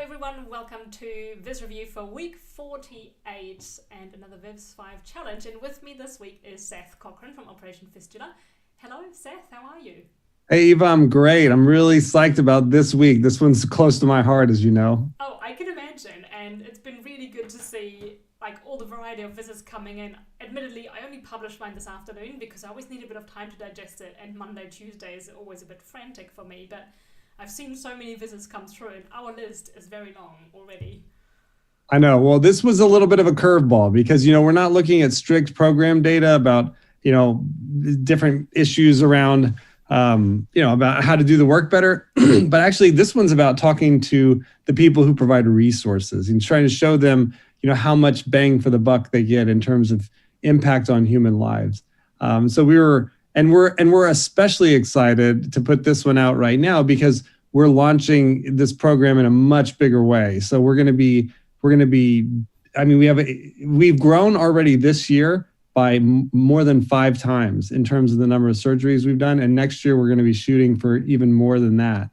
everyone, welcome to Viz Review for week 48 and another Viz 5 challenge. And with me this week is Seth Cochran from Operation Fistula. Hello Seth, how are you? Hey Eva, I'm great. I'm really psyched about this week. This one's close to my heart, as you know. Oh, I can imagine, and it's been really good to see all the variety of visits coming in. Admittedly, I only published mine this afternoon because I always need a bit of time to digest it, and Monday, Tuesday is always a bit frantic for me, but I've seen so many visits come through, and our list is very long already. I know. Well, this was a little bit of a curveball because, we're not looking at strict program data about, different issues around, about how to do the work better. But actually, this one's about talking to the people who provide resources and trying to show them, how much bang for the buck they get in terms of impact on human lives. So we're especially excited to put this one out right now because we're launching this program in a much bigger way. So we've grown already this year by more than 5 times in terms of the number of surgeries we've done. And next year we're going to be shooting for even more than that.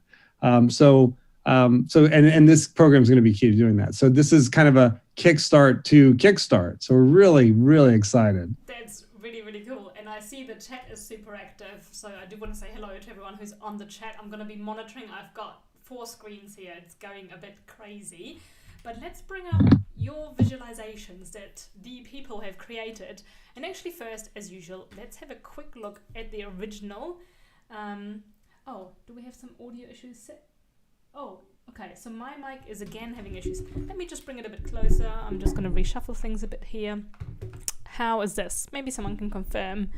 So this program is going to be key to doing that. So this is kind of a kickstart to kickstart. So we're really, really excited. That's really, really cool. And I see the chat is super active. So I do want to say hello to everyone who's on the chat. I'm going to be monitoring. I've got 4 screens here. It's going a bit crazy. But let's bring up your visualizations that the people have created. And actually first, as usual, let's have a quick look at the original. Do we have some audio issues? Oh, okay. So my mic is again having issues. Let me just bring it a bit closer. I'm just going to reshuffle things a bit here. How is this? Maybe someone can confirm,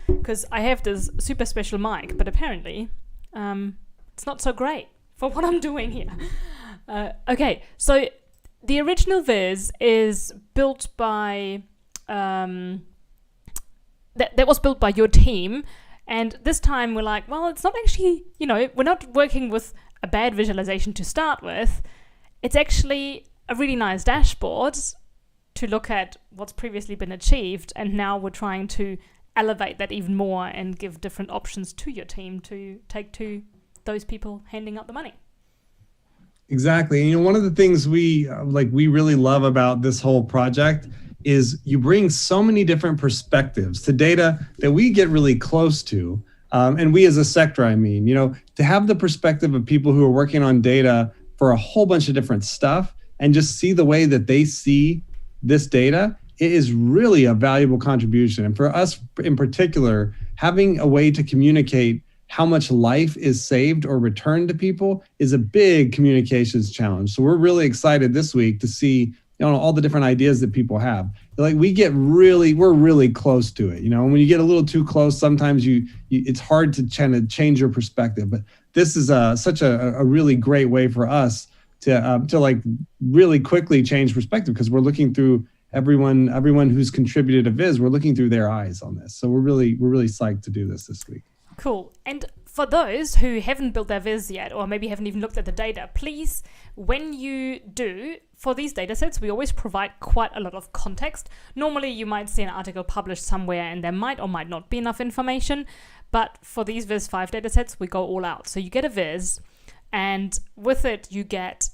because I have this super special mic, but apparently it's not so great for what I'm doing here. Okay, so the original Viz is built by that was built by your team, and this time we're like, well, it's not actually, we're not working with a bad visualization to start with. It's actually a really nice dashboard to look at what's previously been achieved, and now we're trying to elevate that even more and give different options to your team to take to those people handing out the money. Exactly. One of the things we really love about this whole project is you bring so many different perspectives to data that we get really close to. And we as a sector, to have the perspective of people who are working on data for a whole bunch of different stuff and just see the way that they see this data, it is really a valuable contribution. And for us in particular, having a way to communicate how much life is saved or returned to people is a big communications challenge. So we're really excited this week to see all the different ideas that people have. We're really close to it. And when you get a little too close, sometimes it's hard to kind of change your perspective. But this is such a really great way for us to really quickly change perspective, because we're looking through everyone who's contributed a Viz. We're looking through their eyes on this. So we're really psyched to do this week. Cool. And for those who haven't built their Viz yet, or maybe haven't even looked at the data, please, when you do, for these data sets, we always provide quite a lot of context. Normally, you might see an article published somewhere and there might or might not be enough information. But for these Viz 5 data sets, we go all out. So you get a Viz, and with it, you get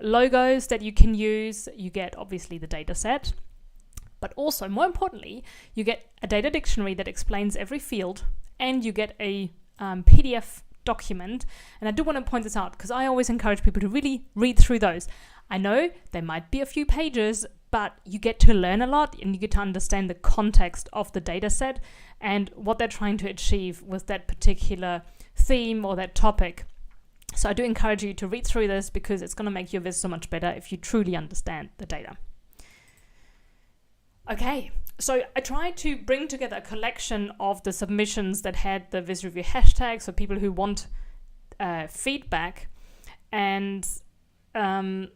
logos that you can use. You get, obviously, the data set. But also, more importantly, you get a data dictionary that explains every field, and you get a PDF document. And I do want to point this out because I always encourage people to really read through those. I know they might be a few pages, but you get to learn a lot and you get to understand the context of the data set and what they're trying to achieve with that particular theme or that topic. So I do encourage you to read through this because it's going to make your Viz so much better if you truly understand the data. Okay, so I tried to bring together a collection of the submissions that had the Viz Review hashtags for people who want feedback, and I'm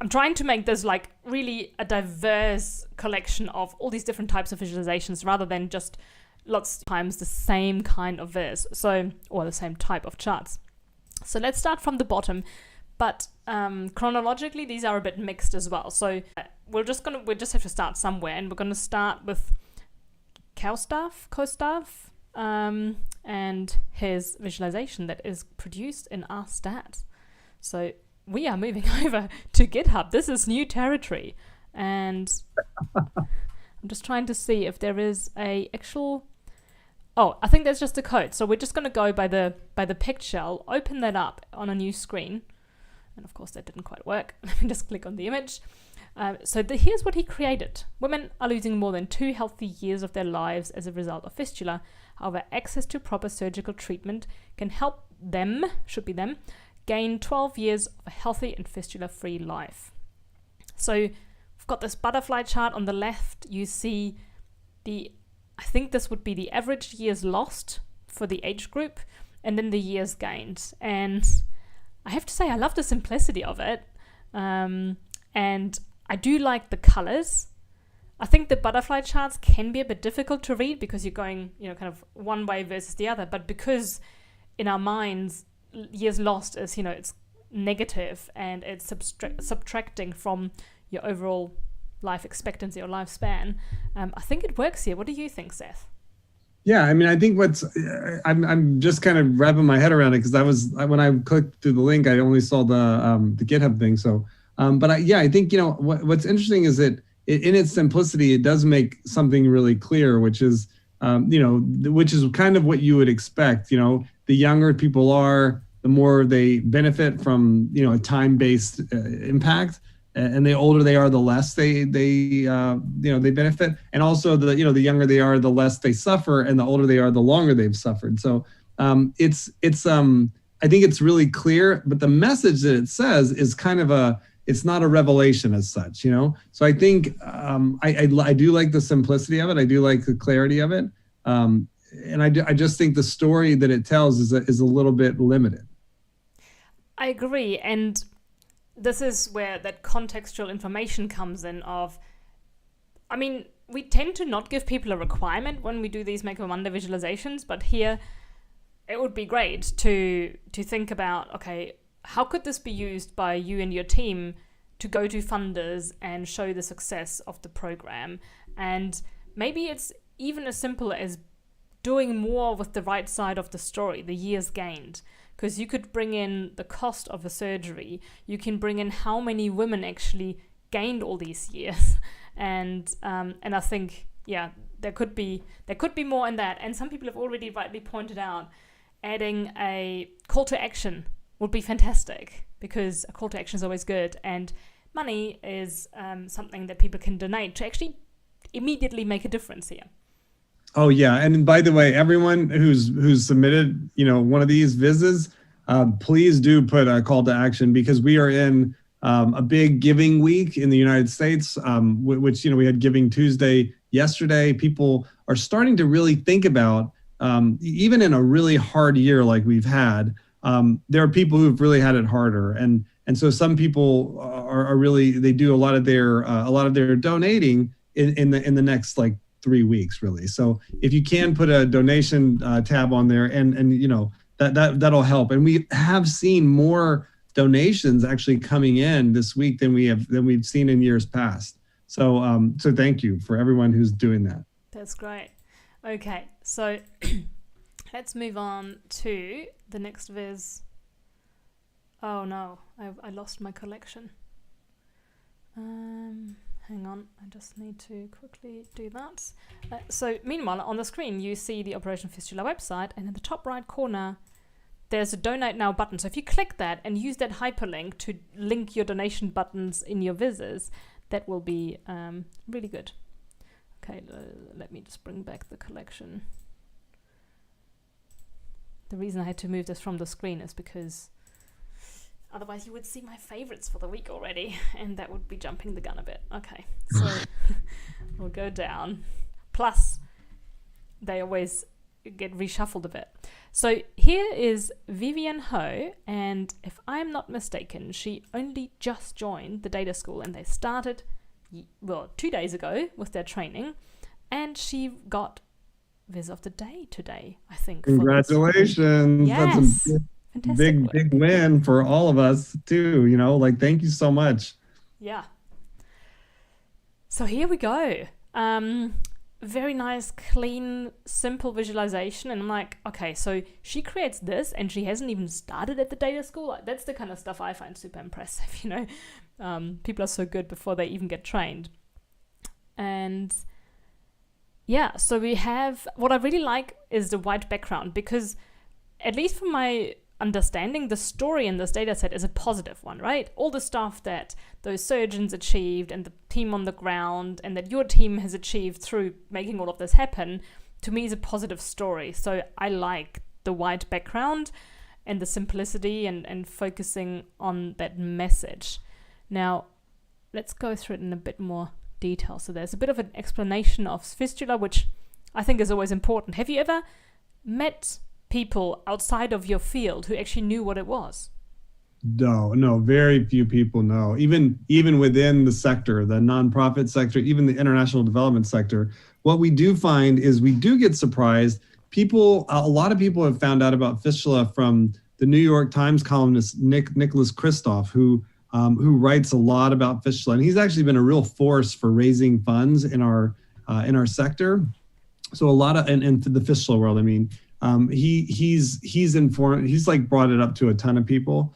trying to make this really a diverse collection of all these different types of visualizations rather than just lots of times the same kind of Viz, or the same type of charts. So let's start from the bottom, but chronologically these are a bit mixed as well. So we'll just have to start somewhere, and we're going to start with Kostav, and his visualization that is produced in our stats. So we are moving over to GitHub. This is new territory. And I'm just trying to see if there is a actual... Oh, I think that's just a code. So we're just going to go by the picture. I'll open that up on a new screen. And of course that didn't quite work. Let me just click on the image. Here's what he created. Women are losing more than 2 healthy years of their lives as a result of fistula. However, access to proper surgical treatment can help them, should be them, gain 12 years of a healthy and fistula-free life. So we've got this butterfly chart on the left. You see I think this would be the average years lost for the age group, and then the years gained. And I have to say, I love the simplicity of it. And I do like the colors. I think the butterfly charts can be a bit difficult to read because you're going, kind of one way versus the other. But because in our minds, years lost is, it's negative and it's subtracting from your overall life expectancy or lifespan, I think it works here. What do you think, Seth? Yeah, I mean, I think I'm just kind of wrapping my head around it because when I clicked through the link, I only saw the GitHub thing. So, I think what's interesting is that in its simplicity, it does make something really clear, which is which is kind of what you would expect. The younger people are, the more they benefit from a time-based impact. And the older they are, the less they benefit, and also the younger they are, the less they suffer, and the older they are, the longer they've suffered. So it's I think it's really clear, but the message that it says is kind of it's not a revelation as such, So I think I do like the simplicity of it. I do like the clarity of it, and I just think the story that it tells is a little bit limited. I agree, and this is where that contextual information comes in we tend to not give people a requirement when we do these Makeover Monday visualizations, but here it would be great to think about, okay, how could this be used by you and your team to go to funders and show the success of the program? And maybe it's even as simple as doing more with the right side of the story, the years gained. Because you could bring in the cost of a surgery, you can bring in how many women actually gained all these years, and I think there could be more in that. And some people have already rightly pointed out adding a call to action would be fantastic, because a call to action is always good, and money is something that people can donate to actually immediately make a difference here. Oh yeah, and by the way, everyone who's submitted, one of these vises, please do put a call to action, because we are in a big giving week in the United States, which we had Giving Tuesday yesterday. People are starting to really think about, even in a really hard year like we've had, there are people who've really had it harder, and so some people are really, they do a lot of their donating in the next 3 weeks, really. So if you can put a donation tab on there, and that'll help. And we have seen more donations actually coming in this week than we've seen in years past. So thank you for everyone who's doing that. That's great. Okay, so let's move on to the next viz. Oh no, I lost my collection. Hang on, I just need to quickly do that. So meanwhile, on the screen, you see the Operation Fistula website, and in the top right corner, there's a Donate Now button. So if you click that and use that hyperlink to link your donation buttons in your vises, that will be really good. Okay, let me just bring back the collection. The reason I had to move this from the screen is because otherwise you would see my favorites for the week already, and that would be jumping the gun a bit. Okay, so we'll go down. Plus, they always get reshuffled a bit. So here is Vivian Ho, and if I'm not mistaken, she only just joined the data school, and they started, 2 days ago with their training, and she got Viz of the Day today, I think. Congratulations. Yes. That's a big win for all of us too, thank you so much. Yeah. So here we go. very nice, clean, simple visualization. And I'm like, okay, so she creates this and she hasn't even started at the data school. Like, that's the kind of stuff I find super impressive, People are so good before they even get trained. And yeah, so we have, what I really like is the white background, because at least from my understanding, the story in this data set is a positive one, right? All the stuff that those surgeons achieved and the team on the ground and that your team has achieved through making all of this happen, to me is a positive story. So I like the white background and the simplicity and focusing on that message. Now, let's go through it in a bit more detail. So there's a bit of an explanation of fistula, which I think is always important. Have you ever met people outside of your field who actually knew what it was? No, very few people know. Even within the sector, the nonprofit sector, even the international development sector, what we do find is we do get surprised. A lot of people have found out about fistula from the New York Times columnist Nicholas Kristof, who writes a lot about fistula, and he's actually been a real force for raising funds in our sector. So a lot of and for the fistula world, I mean. He's informed. He's like brought it up to a ton of people.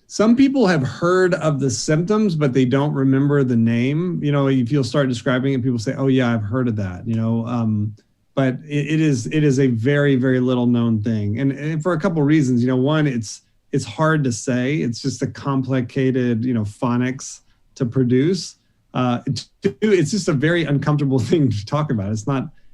Some people have heard of the symptoms, but they don't remember the name. If you'll start describing it, people say, "Oh yeah, I've heard of that." But it is a very, very little known thing, and for a couple of reasons. One, it's hard to say. It's just a complicated, phonics to produce. It's just a very uncomfortable thing to talk about.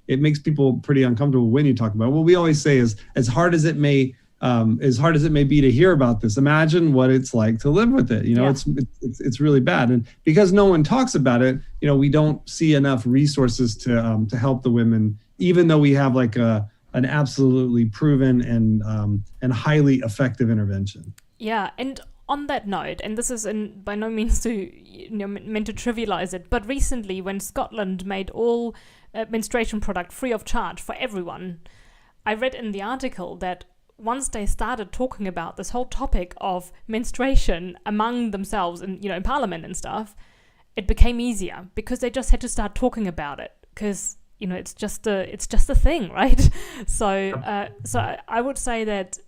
It makes people pretty uncomfortable when you talk about it. What we always say is, as hard as it may be to hear about this, imagine what it's like to live with it. It's really bad. And because no one talks about it, we don't see enough resources to help the women, even though we have like an absolutely proven and highly effective intervention. Yeah. And on that note, and this is by no means meant to trivialize it, but recently when Scotland made all menstruation product free of charge for everyone, I read in the article that once they started talking about this whole topic of menstruation among themselves and in Parliament and stuff, it became easier because they just had to start talking about it, because it's just a thing, right? So I would say that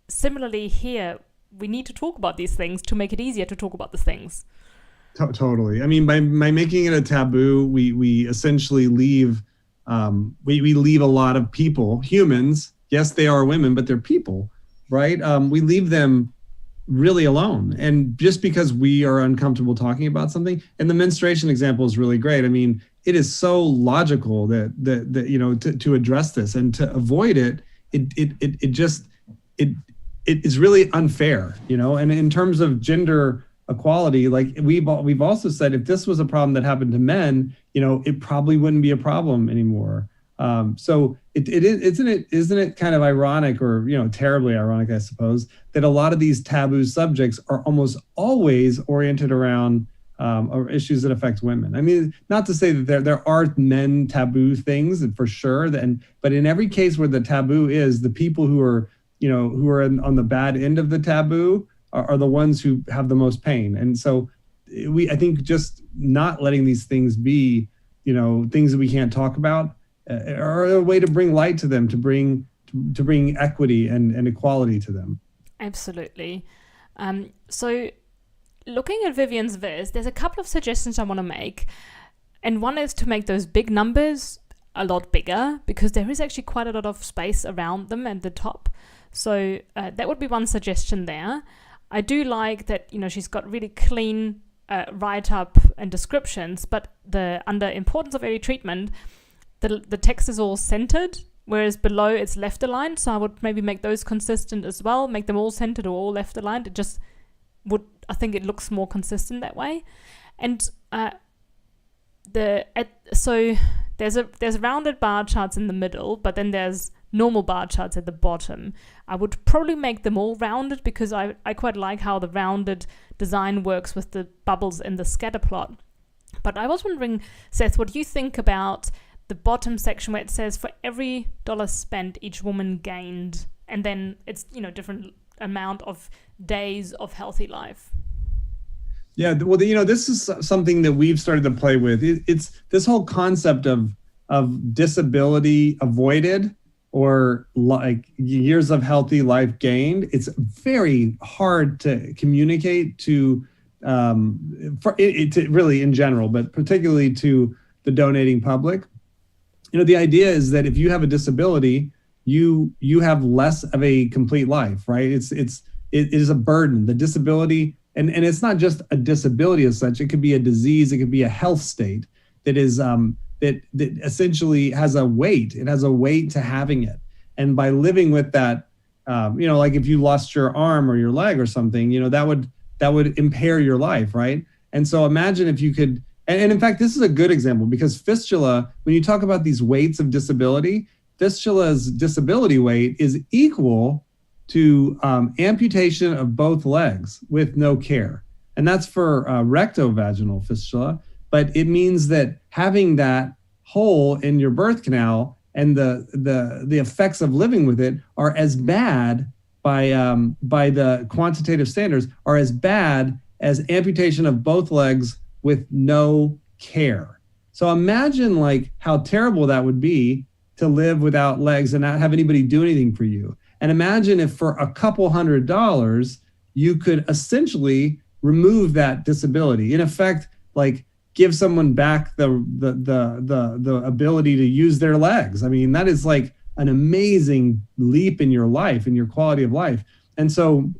similarly here, we need to talk about these things to make it easier to talk about the things. Totally. I mean, by making it a taboo, we essentially leave we leave a lot of people, humans. Yes, they are women, but they're people, right? We leave them really alone, and just because we are uncomfortable talking about something. And the menstruation example is really great. I mean, it is so logical that to address this and to avoid it. It is really unfair, And in terms of gender equality, like we've also said, if this was a problem that happened to men, it probably wouldn't be a problem anymore. So isn't it kind of ironic, or terribly ironic, I suppose, that a lot of these taboo subjects are almost always oriented around or issues that affect women. I mean, not to say that there are men taboo things for sure, but in every case where the taboo is, the people who are on the bad end of the taboo are the ones who have the most pain. And so I think just not letting these things be, things that we can't talk about, are a way to bring light to them, to bring equity and equality to them. Absolutely. So looking at Vivian's viz, there's a couple of suggestions I want to make. And one is to make those big numbers a lot bigger, because there is actually quite a lot of space around them at the top. So that would be one suggestion there. I do like that, she's got really clean write-up and descriptions, but under importance of early treatment, the text is all centered, whereas below it's left aligned. So I would maybe make those consistent as well, make them all centered or all left aligned. It just I think it looks more consistent that way. And so there's rounded bar charts in the middle, but then there's normal bar charts at the bottom. I would probably make them all rounded, because I quite like how the rounded design works with the bubbles in the scatter plot. But I was wondering, Seth, what do you think about the bottom section where it says for every dollar spent, each woman gained, and then it's different amount of days of healthy life? Yeah, well, this is something that we've started to play with. It's this whole concept of disability avoided, or like years of healthy life gained. It's very hard to communicate to, to really in general, but particularly to the donating public. The idea is that if you have a disability, you have less of a complete life, right? It is a burden. The disability, and it's not just a disability as such. It could be a disease. It could be a health state that is that essentially has a weight. It has a weight to having it. And by living with that, like if you lost your arm or your leg or something, that would impair your life, right? And so imagine if you could. And in fact, this is a good example, because fistula, when you talk about these weights of disability, fistula's disability weight is equal to amputation of both legs with no care. And that's for rectovaginal fistula. But it means that having that hole in your birth canal and the effects of living with it are as bad by the quantitative standards, are as bad as amputation of both legs with no care. So imagine like how terrible that would be to live without legs and not have anybody do anything for you. And imagine if for a couple $100 you could essentially remove that disability. In effect, like give someone back the ability to use their legs. I mean, that is like an amazing leap in your life, in your quality of life. And so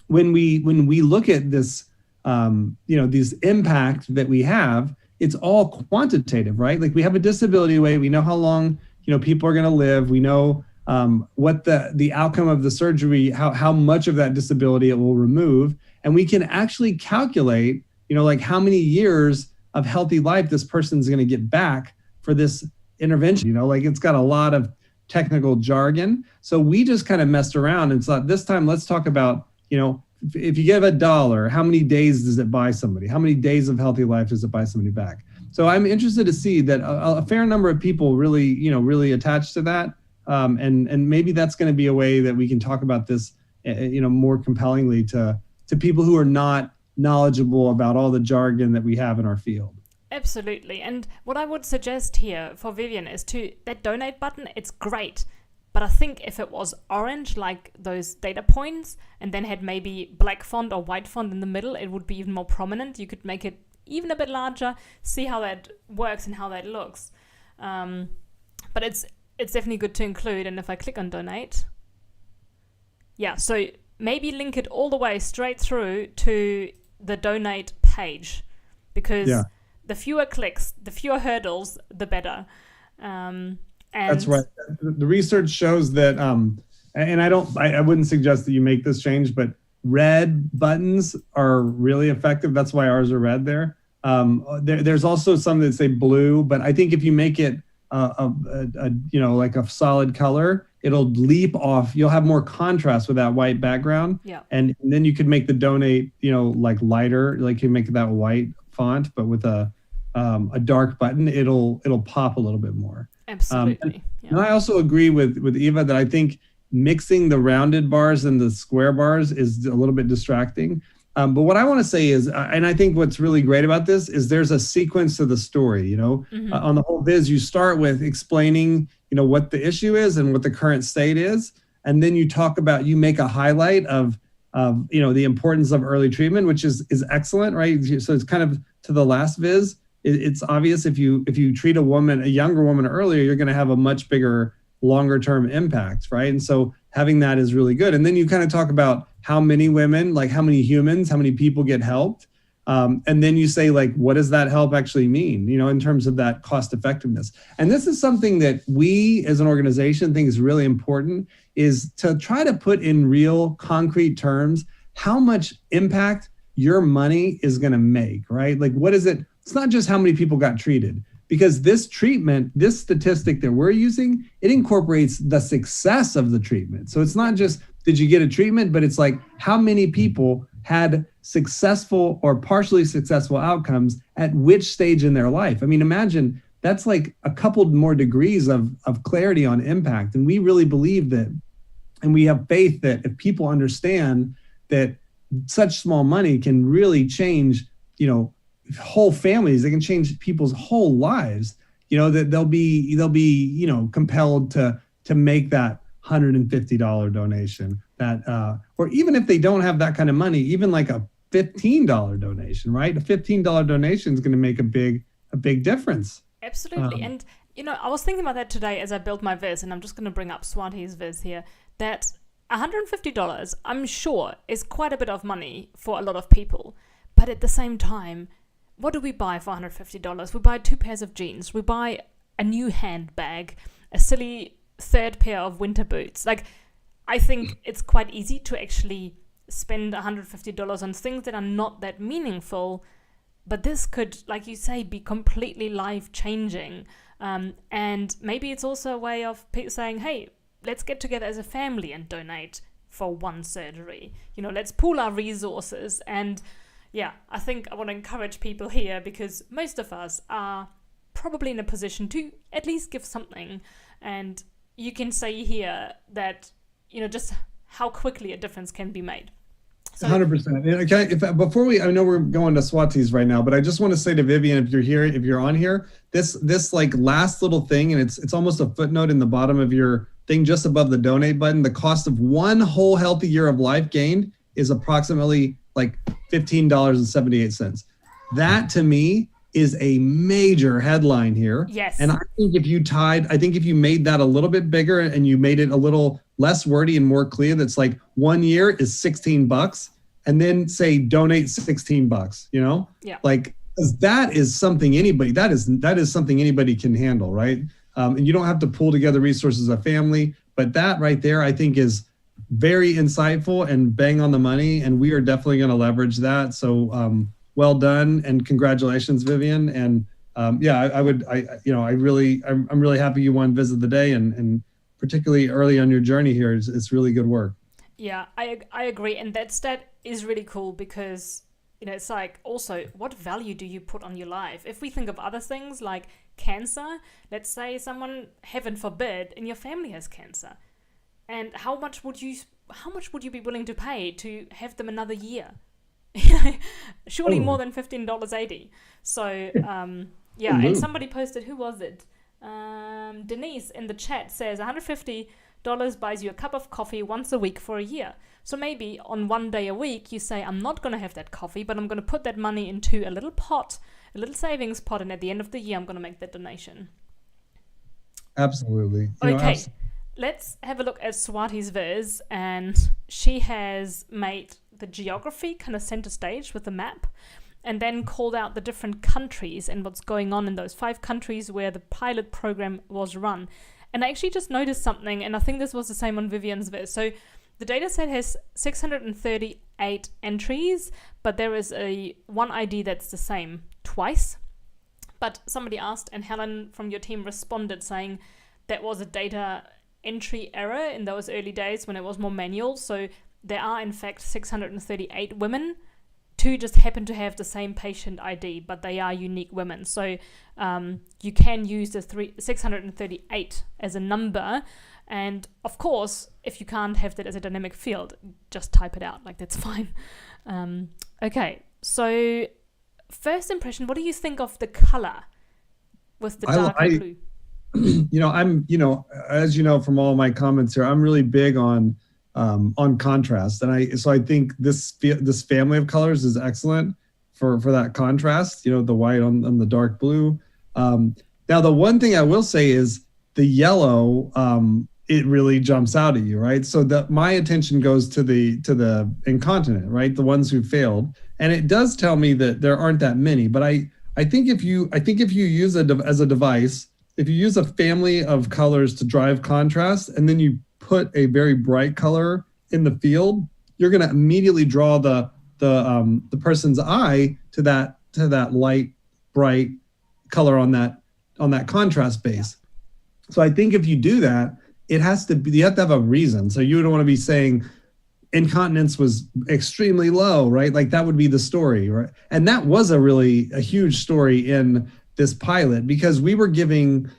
when we look at this, these impact that we have, it's all quantitative, right? Like we have a disability weight. We know how long, people are going to live. We know what the outcome of the surgery, how much of that disability it will remove. And we can actually calculate, like how many years of healthy life this person's going to get back for this intervention. Like it's got a lot of technical jargon. So we just kind of messed around and thought, this time let's talk about, if you give $1, how many days does it buy somebody? How many days of healthy life does it buy somebody back? So I'm interested to see that a fair number of people really attached to that. And maybe that's going to be a way that we can talk about this, more compellingly to people who are not knowledgeable about all the jargon that we have in our field. Absolutely. And what I would suggest here for Vivian is that donate button, it's great. But I think if it was orange, like those data points, and then had maybe black font or white font in the middle, it would be even more prominent. You could make it even a bit larger, see how that works and how that looks. But it's definitely good to include. And if I click on donate, so maybe link it all the way straight through to the donate page, because the fewer clicks, the fewer hurdles, the better. That's right. The research shows that, and I wouldn't suggest that you make this change, but red buttons are really effective. That's why ours are red there. There's also some that say blue, but I think if you make it like a solid color, it'll leap off. You'll have more contrast with that white background. Yeah. And then you could make the donate, like lighter, like you make that white font, but with a dark button, it'll pop a little bit more. Absolutely. And I also agree with Eva that I think mixing the rounded bars and the square bars is a little bit distracting. But what I want to say is, and I think what's really great about this is there's a sequence to the story. On the whole viz, you start with explaining, what the issue is and what the current state is, and then you make a highlight of the importance of early treatment, which is excellent, right? So it's kind of to the last viz. It's obvious if you treat a younger woman earlier, you're going to have a much bigger, longer term impact, right? And so having that is really good. And then you kind of talk about how many women, like how many humans, how many people get helped. And then you say, like, what does that help actually mean, in terms of that cost effectiveness? And this is something that we as an organization think is really important, is to try to put in real concrete terms how much impact your money is going to make, right? Like, what is it? It's not just how many people got treated, because this treatment, this statistic that we're using, it incorporates the success of the treatment. So it's not just, did you get a treatment, but it's like how many people had successful or partially successful outcomes at which stage in their life. I mean, imagine that's like a couple more degrees of clarity on impact. And we really believe that, and we have faith that if people understand that such small money can really change, whole families. They can change people's whole lives. That they'll be compelled to make that $150 donation, that or even if they don't have that kind of money, even like a $15 donation, right? A $15 donation is going to make a big difference. Absolutely. And I was thinking about that today as I built my viz, and I'm just going to bring up Swati's viz here, that $150, I'm sure, is quite a bit of money for a lot of people. But at the same time, what do we buy for $150? We buy 2 pairs of jeans. We buy a new handbag, a silly 3rd pair of winter boots. Like, I think it's quite easy to actually spend $150 on things that are not that meaningful. But this could, like you say, be completely life-changing. And maybe it's also a way of saying, hey, let's get together as a family and donate for one surgery. Let's pool our resources. And yeah, I think I want to encourage people here, because most of us are probably in a position to at least give something. And you can say here that, just how quickly a difference can be made. So, 100%. Before I know we're going to Swati's right now, but I just want to say to Vivian, if you're on here, this like last little thing, and it's almost a footnote in the bottom of your thing, just above the donate button. The cost of one whole healthy year of life gained is approximately like $15.78. That to me is a major headline here. Yes. And I think if you made that a little bit bigger and you made it a little less wordy and more clear, that's like 1 year is $16, and then say donate $16, Yeah. Like, that is something that is something anybody can handle, right? And you don't have to pull together resources as a family, but that right there, I think, is very insightful and bang on the money. And we are definitely going to leverage that. So well done. And congratulations, Vivian. And I'm really happy you won Visit the Day, and particularly early on your journey here. It's really good work. Yeah, I agree. And that stat is really cool, because it's like, also, what value do you put on your life? If we think of other things like cancer, let's say someone, heaven forbid, in your family has cancer, and how much would you be willing to pay to have them another year? Surely more than $15.80. So yeah, and somebody posted, who was it? Denise in the chat says $150 buys you a cup of coffee once a week for a year. So maybe on one day a week you say, I'm not going to have that coffee, but I'm going to put that money into a little pot, a little savings pot, and at the end of the year I'm going to make that donation. Absolutely. Okay, let's have a look at Swati's viz, and she has made the geography kind of center stage with the map, and then called out the different countries and what's going on in those 5 countries where the pilot program was run. And I actually just noticed something, and I think this was the same on Vivian's viz. So the dataset has 638 entries, but there is one ID that's the same twice. But somebody asked, and Helen from your team responded saying that was a data entry error in those early days when it was more manual. So there are in fact 638 women. 2 just happen to have the same patient ID, but they are unique women. So you can use the 638 as a number. And of course, if you can't have that as a dynamic field, just type it out. Like, that's fine. Okay, so first impression, what do you think of the color with the dark blue? As you know from all my comments here, I'm really big on contrast, and I think this family of colors is excellent for that contrast. The white on the dark blue. Now, the one thing I will say is the yellow. It really jumps out at you, right? So my attention goes to the incontinent, right? The ones who failed, and it does tell me that there aren't that many. But I think if you use as a device, if you use a family of colors to drive contrast, and then you put a very bright color in the field, you're going to immediately draw the person's eye to that light, bright color on that contrast base. So I think if you do that, you have to have a reason. So you don't want to be saying incontinence was extremely low, right? Like, that would be the story, right? And that was a huge story in this pilot, because we were giving,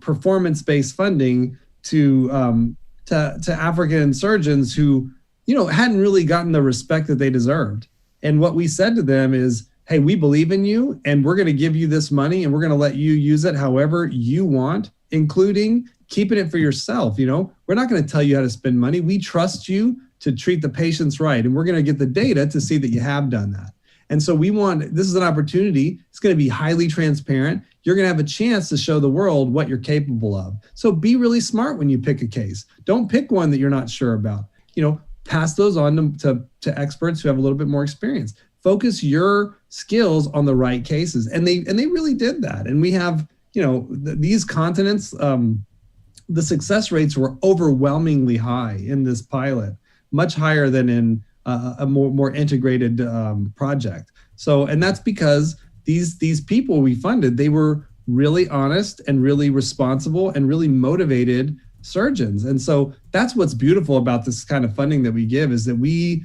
performance-based funding to African surgeons who, hadn't really gotten the respect that they deserved. And what we said to them is, hey, we believe in you and we're going to give you this money and we're going to let you use it however you want, including keeping it for yourself. We're not going to tell you how to spend money. We trust you to treat the patients right. And we're going to get the data to see that you have done that. And so this is an opportunity. It's going to be highly transparent. You're going to have a chance to show the world what you're capable of. So be really smart when you pick a case. Don't pick one that you're not sure about. Pass those on to experts who have a little bit more experience. Focus your skills on the right cases. And they really did that. And we have, these continents, the success rates were overwhelmingly high in this pilot, much higher than in a more integrated project. So, and that's because these people we funded, they were really honest and really responsible and really motivated surgeons. And so that's what's beautiful about this kind of funding that we give, is that we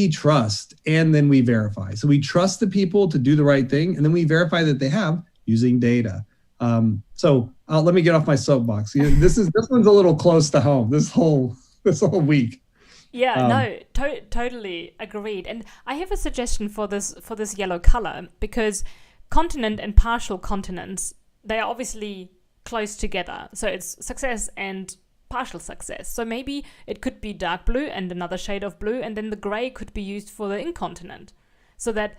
trust and then we verify. So we trust the people to do the right thing, and then we verify that they have using data. So let me get off my soapbox. This one's a little close to home. This whole week. Yeah, totally agreed. And I have a suggestion for this yellow color, because continent and partial continents, they are obviously close together. So it's success and partial success. So maybe it could be dark blue and another shade of blue, and then the gray could be used for the incontinent, so that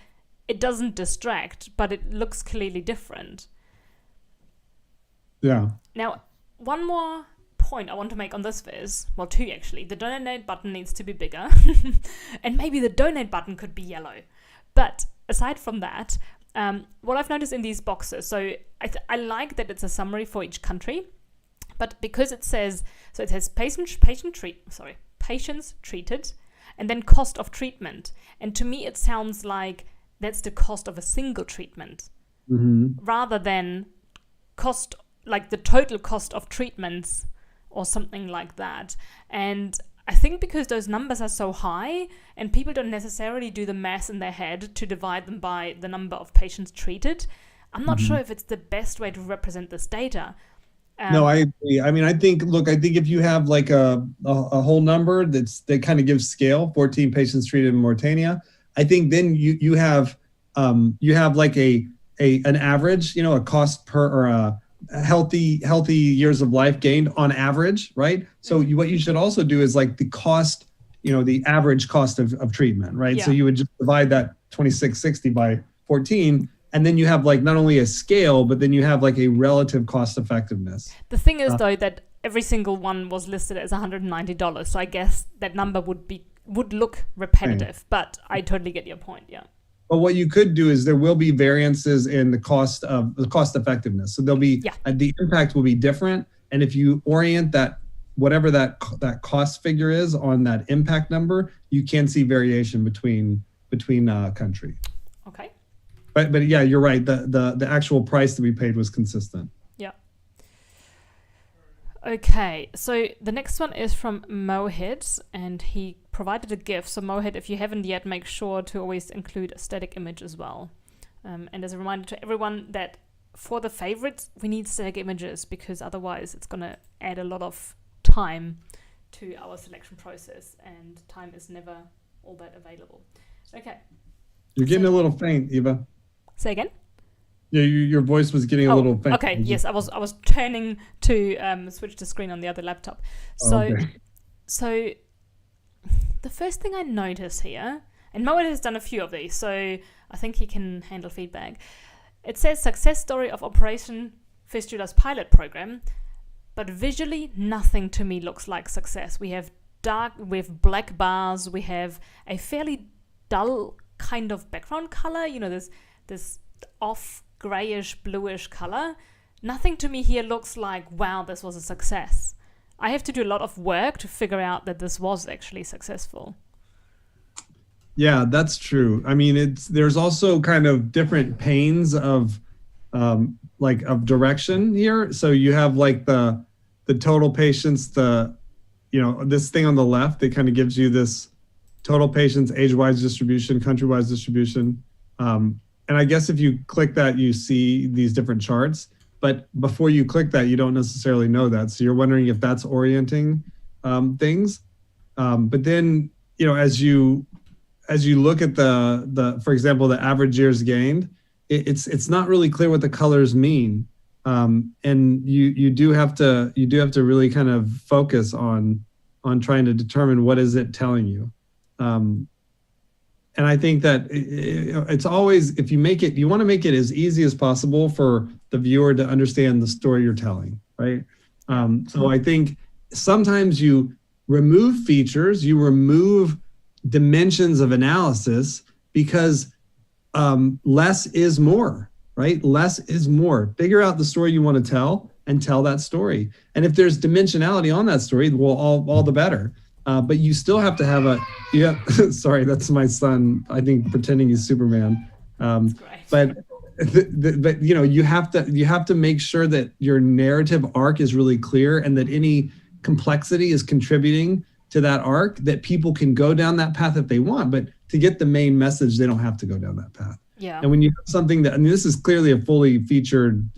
it doesn't distract, but it looks clearly different. Yeah. Now, one more point I want to make on this is, well, two actually. The donate button needs to be bigger, and maybe the donate button could be yellow. But aside from that, what I've noticed in these boxes, so I like that it's a summary for each country, but because it says, so it has patients treated, and then cost of treatment. And to me, it sounds like that's the cost of a single treatment, rather than cost, like the total cost of treatments or something like that. And I think because those numbers are so high and people don't necessarily do the math in their head to divide them by the number of patients treated, I'm not sure if it's the best way to represent this data. No, I agree. I mean, I think if you have like a whole number that kind of gives scale, 14 patients treated in Mauritania, I think then you have like an average, a cost per, or a healthy years of life gained on average, right? So what you should also do is like the cost, the average cost of treatment, right? Yeah. So you would just divide that 2660 by 14. And then you have like not only a scale, but then you have like a relative cost effectiveness. The thing is though, that every single one was listed as $190. So I guess that number would look repetitive, but I totally get your point. Yeah. But what you could do is there will be variances in the cost effectiveness. So there'll be, the impact will be different. And if you orient that, whatever that cost figure is on that impact number, you can see variation between country. Okay. But yeah, you're right. The actual price that we paid was consistent. Yeah. Okay, so the next one is from Mohit, and he provided a GIF. So Mohit, if you haven't yet, make sure to always include a static image as well. And as a reminder to everyone that for the favorites, we need static images, because otherwise it's going to add a lot of time to our selection process, and time is never all that available. Okay. You're getting a little faint, Eva. Say again? Yeah, your voice was getting a little faint. Okay, yes, I was turning to switch the screen on the other laptop. So the first thing I notice here, and Mohit has done a few of these, so I think he can handle feedback. It says success story of Operation Fistula's pilot program, but visually nothing to me looks like success. We have black bars, we have a fairly dull kind of background color, this off grayish bluish color. Nothing to me here looks like, wow, this was a success. I have to do a lot of work to figure out that this was actually successful. Yeah, that's true. I mean, there's also kind of different panes of direction here. So you have like the total patients, this thing on the left, it kind of gives you this total patients, age-wise distribution, country-wise distribution. And I guess if you click that, you see these different charts. But before you click that, you don't necessarily know that. So you're wondering if that's orienting things. But then as you look at the for example, the average years gained, it's not really clear what the colors mean. And you do have to really kind of focus on trying to determine what is it telling you. And I think that it's always, if you want to make it as easy as possible for the viewer to understand the story you're telling, right? So I think sometimes you remove features, you remove dimensions of analysis because less is more, right? Less is more. Figure out the story you want to tell and tell that story. And if there's dimensionality on that story, well, all the better. But you still have to have sorry, that's my son, I think, pretending he's Superman. But you have to make sure that your narrative arc is really clear and that any complexity is contributing to that arc, that people can go down that path if they want, but to get the main message, they don't have to go down that path. Yeah. And when you have something that, this is clearly a fully featured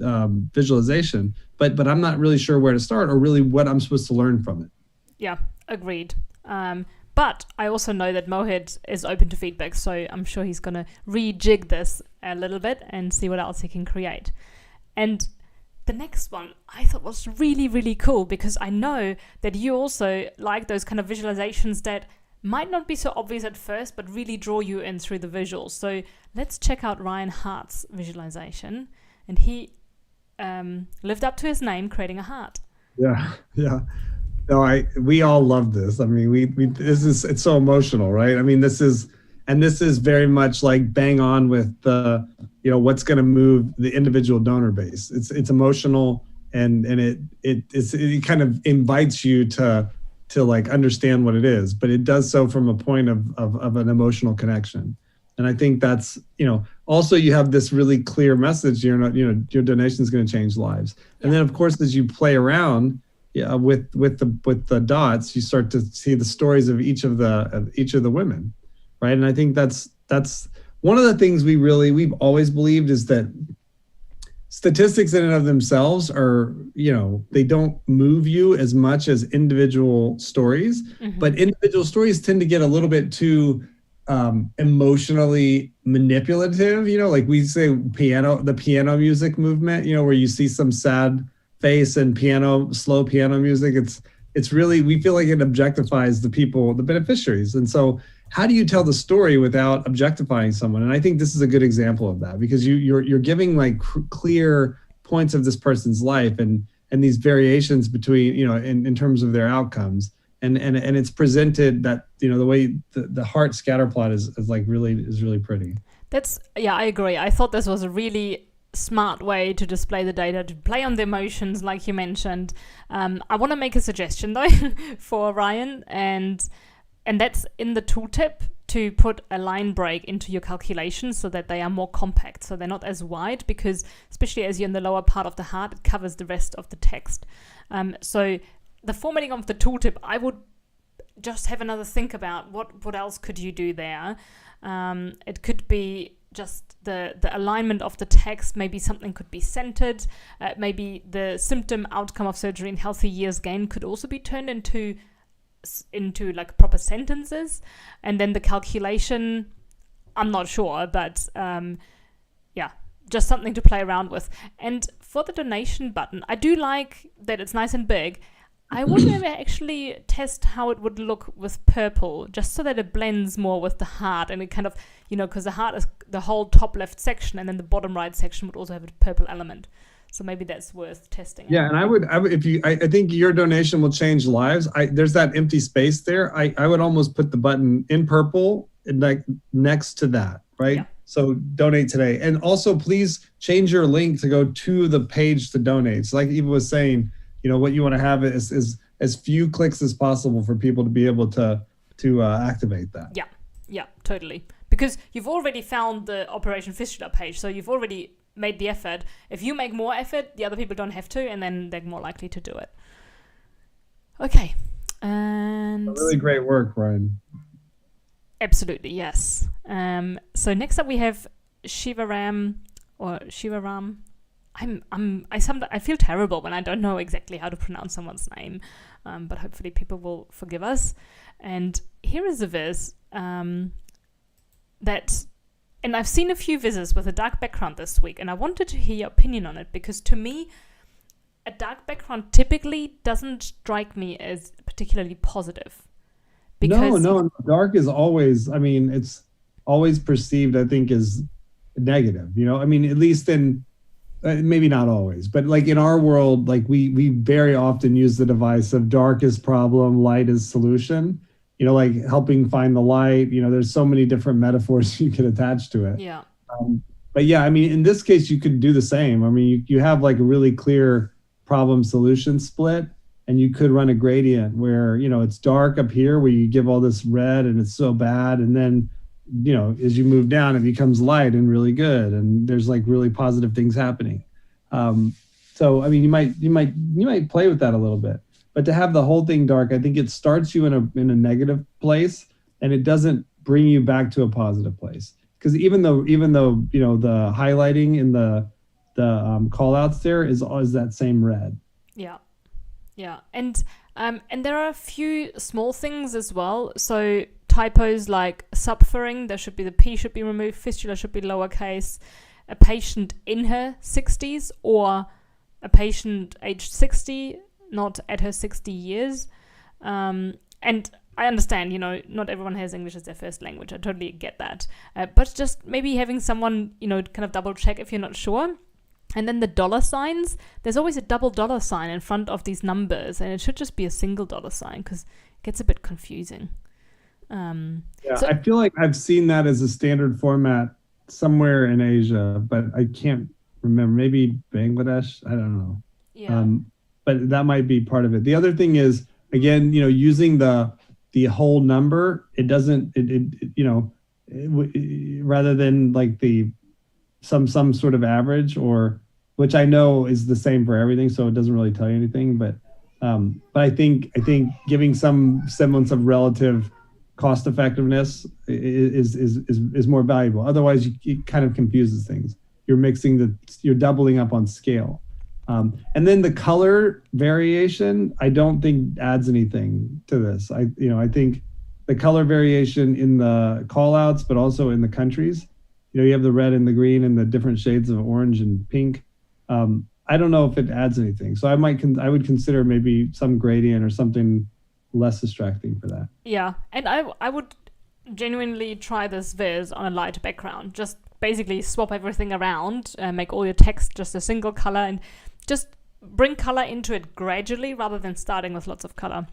visualization, but I'm not really sure where to start or really what I'm supposed to learn from it. Yeah, agreed. But I also know that Mohit is open to feedback, so I'm sure he's going to rejig this a little bit and see what else he can create. And the next one I thought was really, really cool because I know that you also like those kind of visualizations that might not be so obvious at first, but really draw you in through the visuals. So let's check out Ryan Hart's visualization. And he lived up to his name, creating a heart. Yeah. No, we all love this. I mean, it's so emotional, right? I mean, this is very much like bang on with the, what's going to move the individual donor base. It's emotional and it kind of invites you to like understand what it is, but it does so from a point of an emotional connection. And I think that's, also you have this really clear message, your donation is going to change lives. And then of course, as you play around with the dots, you start to see the stories of each of the women, right? And I think that's one of the things we've always believed is that statistics in and of themselves are, they don't move you as much as individual stories, but individual stories tend to get a little bit too emotionally manipulative, like we say the piano music movement, where you see some sad face and slow piano music. It's really, we feel like it objectifies the people, the beneficiaries. And so how do you tell the story without objectifying someone? And I think this is a good example of that because you're giving like clear points of this person's life and these variations between, in terms of their outcomes. And it's presented that, the way the heart scatter plot is really pretty. I agree. I thought this was a really smart way to display the data, to play on the emotions, like you mentioned. I want to make a suggestion though for Ryan, and that's in the tooltip to put a line break into your calculations so that they are more compact, so they're not as wide, because especially as you're in the lower part of the heart, it covers the rest of the text. So the formatting of the tooltip, I would just have another think about what else could you do there. It could be just the alignment of the text. Maybe something could be centered. Maybe the symptom outcome of surgery in healthy years gained could also be turned into like proper sentences. And then the calculation, I'm not sure, but just something to play around with. And for the donation button, I do like that it's nice and big. I would maybe actually test how it would look with purple, just so that it blends more with the heart, and it kind of, because the heart is the whole top left section, and then the bottom right section would also have a purple element. So maybe that's worth testing. Yeah, and I would I think your donation will change lives. There's that empty space there. I would almost put the button in purple like next to that, right? Yeah. So donate today, and also please change your link to go to the page to donate. So like Eva was saying, what you want to have is as few clicks as possible for people to be able to activate that. Yeah, totally. Because you've already found the Operation Fistula page, so you've already made the effort. If you make more effort, the other people don't have to, and then they're more likely to do it. Okay. And really great work, Ryan. Absolutely, yes. So next up we have Shivaram. I feel terrible when I don't know exactly how to pronounce someone's name, but hopefully people will forgive us. And here is a viz that, and I've seen a few vizzes with a dark background this week, and I wanted to hear your opinion on it, because to me, a dark background typically doesn't strike me as particularly positive. Because No, dark is always, I mean, it's always perceived, I think, as negative, I mean, at least in, maybe not always, but like in our world, like we very often use the device of dark is problem, light is solution, like helping find the light, there's so many different metaphors you could attach to it. Yeah. But yeah, I mean, in this case, you could do the same. I mean, you have like a really clear problem solution split, and you could run a gradient where, it's dark up here where you give all this red and it's so bad. And then, as you move down, it becomes light and really good. And there's like really positive things happening. So, I mean, you might play with that a little bit, but to have the whole thing dark, I think it starts you in a negative place, and it doesn't bring you back to a positive place. Because even though, the highlighting in the call outs there is always that same red. Yeah. And there are a few small things as well. So typos like subfering, the P should be removed, fistula should be lowercase, a patient in her 60s, or a patient aged 60, not at her 60 years. And I understand, not everyone has English as their first language. I totally get that. But just maybe having someone, kind of double check if you're not sure. And then the dollar signs, there's always a double dollar sign in front of these numbers, and it should just be a single dollar sign because it gets a bit confusing. I feel like I've seen that as a standard format somewhere in Asia, but I can't remember. Maybe Bangladesh, I don't know. Yeah. But that might be part of it. The other thing is, again, using the whole number, it doesn't, rather than like some sort of average, or which I know is the same for everything, so it doesn't really tell you anything. But I think giving some semblance of relative cost effectiveness is more valuable. Otherwise, it kind of confuses things. You're doubling up on scale. And then the color variation, I don't think adds anything to this. I think the color variation in the call outs, but also in the countries, you have the red and the green and the different shades of orange and pink. I don't know if it adds anything. So I would consider maybe some gradient or something less distracting for that. Yeah. And I would genuinely try this viz on a light background. Just basically swap everything around, make all your text just a single color, and just bring color into it gradually rather than starting with lots of color,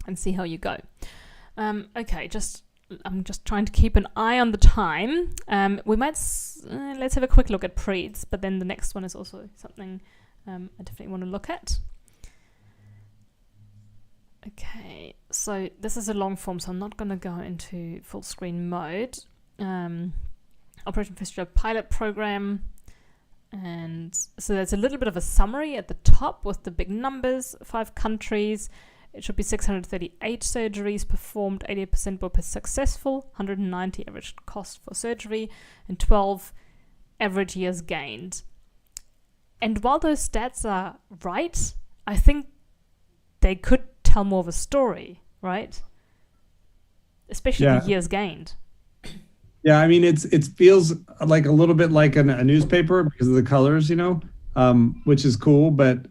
and see how you go. Okay, I'm just trying to keep an eye on the time. We might let's have a quick look at preeds, but then the next one is also something I definitely want to look at. Okay, so this is a long form, so I'm not going to go into full screen mode. Operation Fistula pilot program. And so there's a little bit of a summary at the top with the big numbers, 5 countries. It should be 638 surgeries performed, 88% were successful, 190 average cost for surgery, and 12 average years gained. And while those stats are right, I think they could tell more of a story, right? Especially the years gained. Yeah, I mean, it feels like a little bit like a newspaper because of the colors, which is cool. But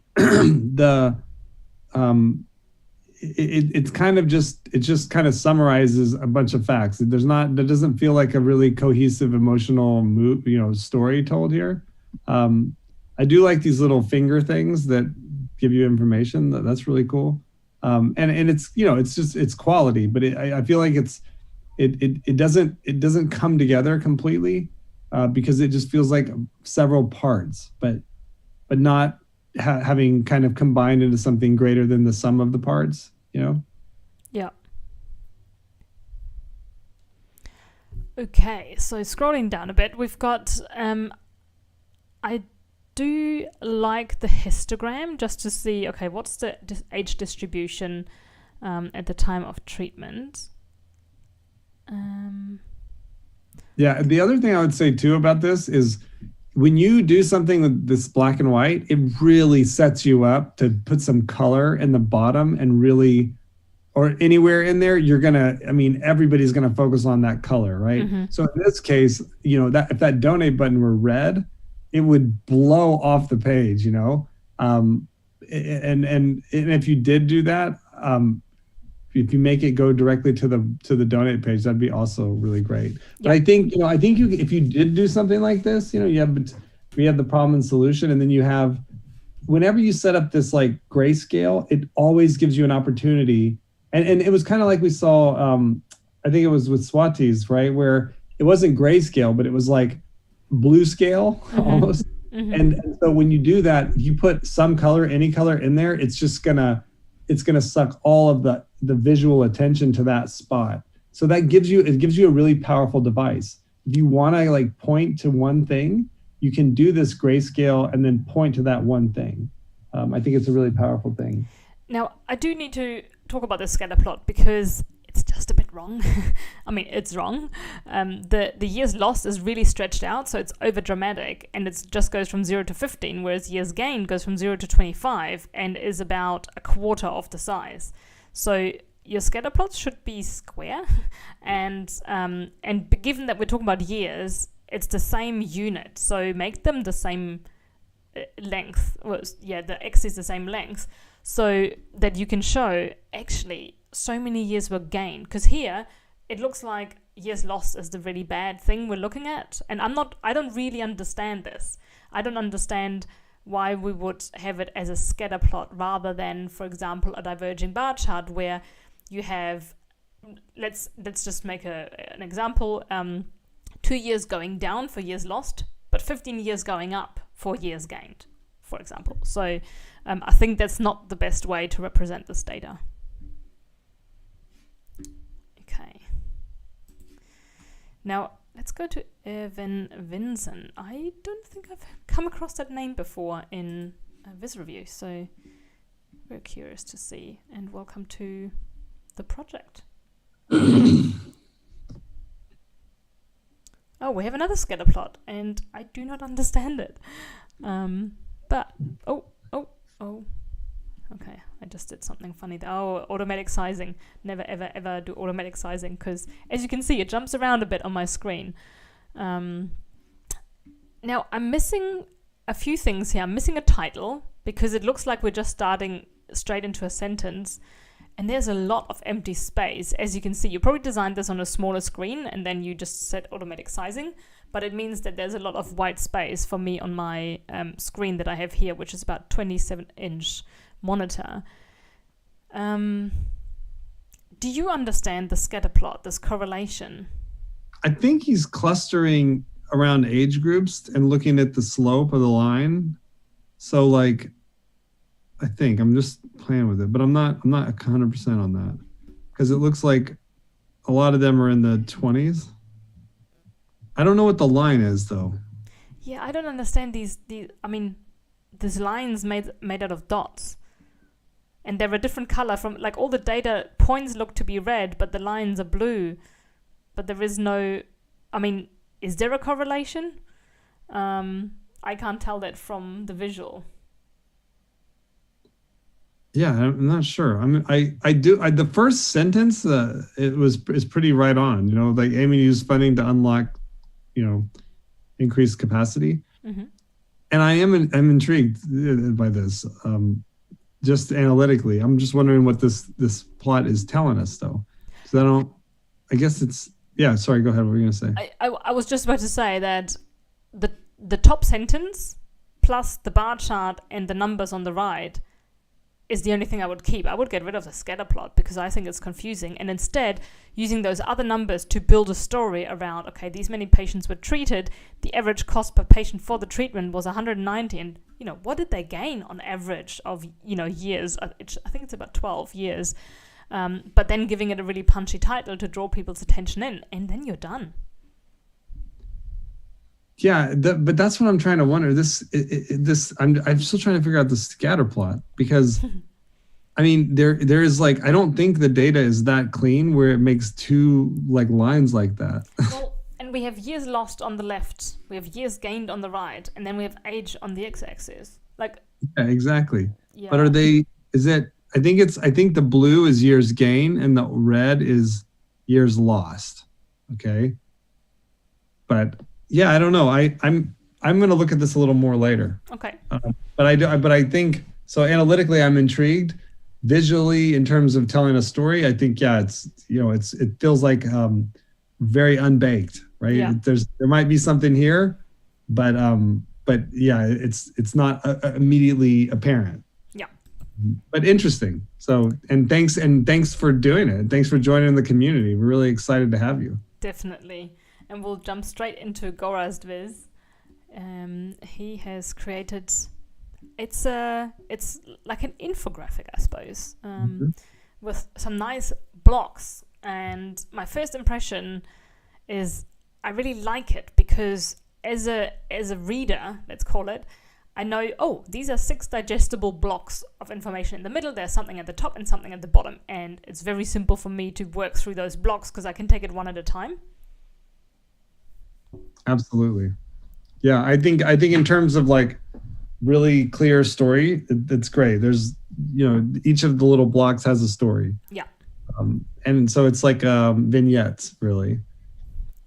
it's kind of just kind of summarizes a bunch of facts. There doesn't feel like a really cohesive emotional story told here. I do like these little finger things that give you information. That's really cool. And it's it's quality, but I feel like it doesn't come together completely because it just feels like several parts, but not having kind of combined into something greater than the sum of the parts, Yeah. Okay, so scrolling down a bit, we've got I do like the histogram just to see, okay, what's the age distribution at the time of treatment. Yeah, the other thing I would say too about this is when you do something with this black and white, it really sets you up to put some color in the bottom and really, or anywhere in there, everybody's gonna focus on that color, right? Mm-hmm. So in this case, that if that donate button were red, it would blow off the page, and if you did do that, if you make it go directly to the donate page, that'd be also really great. But I think if you did do something like this, we have the problem and solution, and then you have, whenever you set up this like grayscale, it always gives you an opportunity. And it was kind of like we saw, I think it was with Swati's, right, where it wasn't grayscale, but it was like blue scale almost. Mm-hmm. And so when you do that, you put some color, any color in there, it's gonna suck all of the visual attention to that spot. So that gives you a really powerful device. If you want to like point to one thing, you can do this grayscale and then point to that one thing. I think it's a really powerful thing. Now, I do need to talk about the scatter plot because it's just a bit wrong. I mean, it's wrong. The years lost is really stretched out, so it's over dramatic, and it just goes from 0 to 15, whereas years gained goes from 0 to 25 and is about a quarter of the size. So your scatter plots should be square, and given that we're talking about years, it's the same unit, so make them the same length. Well, yeah, the x is the same length, so that you can show actually so many years were gained. Because here it looks like years lost is the really bad thing we're looking at, and I don't really understand this. I don't understand why we would have it as a scatter plot rather than, for example, a diverging bar chart where you have, let's just make an example, 2 years going down for years lost, but 15 years going up for years gained, for example. So I think that's not the best way to represent this data. Okay. Now, let's go to Evan Vinson. I don't think I've come across that name before in VisReview, so we're curious to see. And welcome to the project. Oh, we have another scatter plot, and I do not understand it. Okay, I just did something funny there. Oh, automatic sizing. Never, ever, ever do automatic sizing, because as you can see, it jumps around a bit on my screen. Now, I'm missing a few things here. I'm missing a title, because it looks like we're just starting straight into a sentence, and there's a lot of empty space. As you can see, you probably designed this on a smaller screen, and then you just set automatic sizing, but it means that there's a lot of white space for me on my screen that I have here, which is about 27-inch monitor. Do you understand the scatter plot, this correlation? I think he's clustering around age groups and looking at the slope of the line. So like, I think I'm just playing with it, but I'm not 100% on that, because it looks like a lot of them are in the 20s. I don't know what the line is though. Yeah, I don't understand these lines made out of dots. And they're a different color from, like, all the data points look to be red, but the lines are blue. But there is no, is there a correlation? I can't tell that from the visual. Yeah, I'm not sure. The first sentence, is pretty right on. Like aiming to use funding to unlock, increased capacity. Mm-hmm. And I'm intrigued by this. Just analytically, I'm just wondering what this plot is telling us, though. So sorry, go ahead. What were you going to say? I was just about to say that the top sentence plus the bar chart and the numbers on the right is the only thing I would keep. I would get rid of the scatter plot because I think it's confusing, and instead using those other numbers to build a story around, okay, these many patients were treated, the average cost per patient for the treatment was 190, and what did they gain on average of years? I think it's about 12 years, but then giving it a really punchy title to draw people's attention in, and then you're done. Yeah, but that's what I'm trying to wonder. I'm still trying to figure out the scatter plot, because there is I don't think the data is that clean where it makes two lines like that. Well, and we have years lost on the left, we have years gained on the right, and then we have age on the x-axis. Like, yeah, exactly. yeah. But I think the blue is years gain and the red is years lost. Okay. But yeah, I don't know. I'm going to look at this a little more later. Okay. But I think so. Analytically, I'm intrigued. Visually, in terms of telling a story, I think it feels like very unbaked, right? Yeah. There might be something here, but yeah, it's not immediately apparent. Yeah. But interesting. So and thanks for doing it. Thanks for joining the community. We're really excited to have you. Definitely. And we'll jump straight into Goraz's viz. He has created. It's like an infographic, I suppose, with some nice blocks. And my first impression is I really like it because as a reader, let's call it, I know, these are 6 digestible blocks of information in the middle. There's something at the top and something at the bottom, and it's very simple for me to work through those blocks because I can take it one at a time. Absolutely. Yeah, I think in terms of like really clear story, it's great. There's, each of the little blocks has a story. Yeah. And so it's like vignettes, really.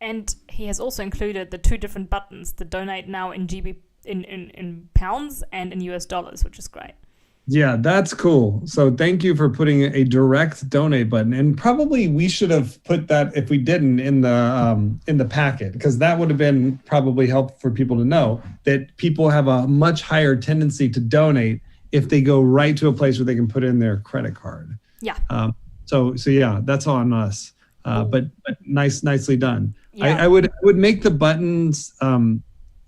And he has also included the 2 different buttons, the donate now in in pounds and in US dollars, which is great. Yeah, that's cool. So thank you for putting a direct donate button. And probably we should have put that, if we didn't, in the packet, because that would have been probably helpful for people to know that people have a much higher tendency to donate if they go right to a place where they can put in their credit card. Yeah. So yeah, that's on us. But nicely done. Yeah. I would make the buttons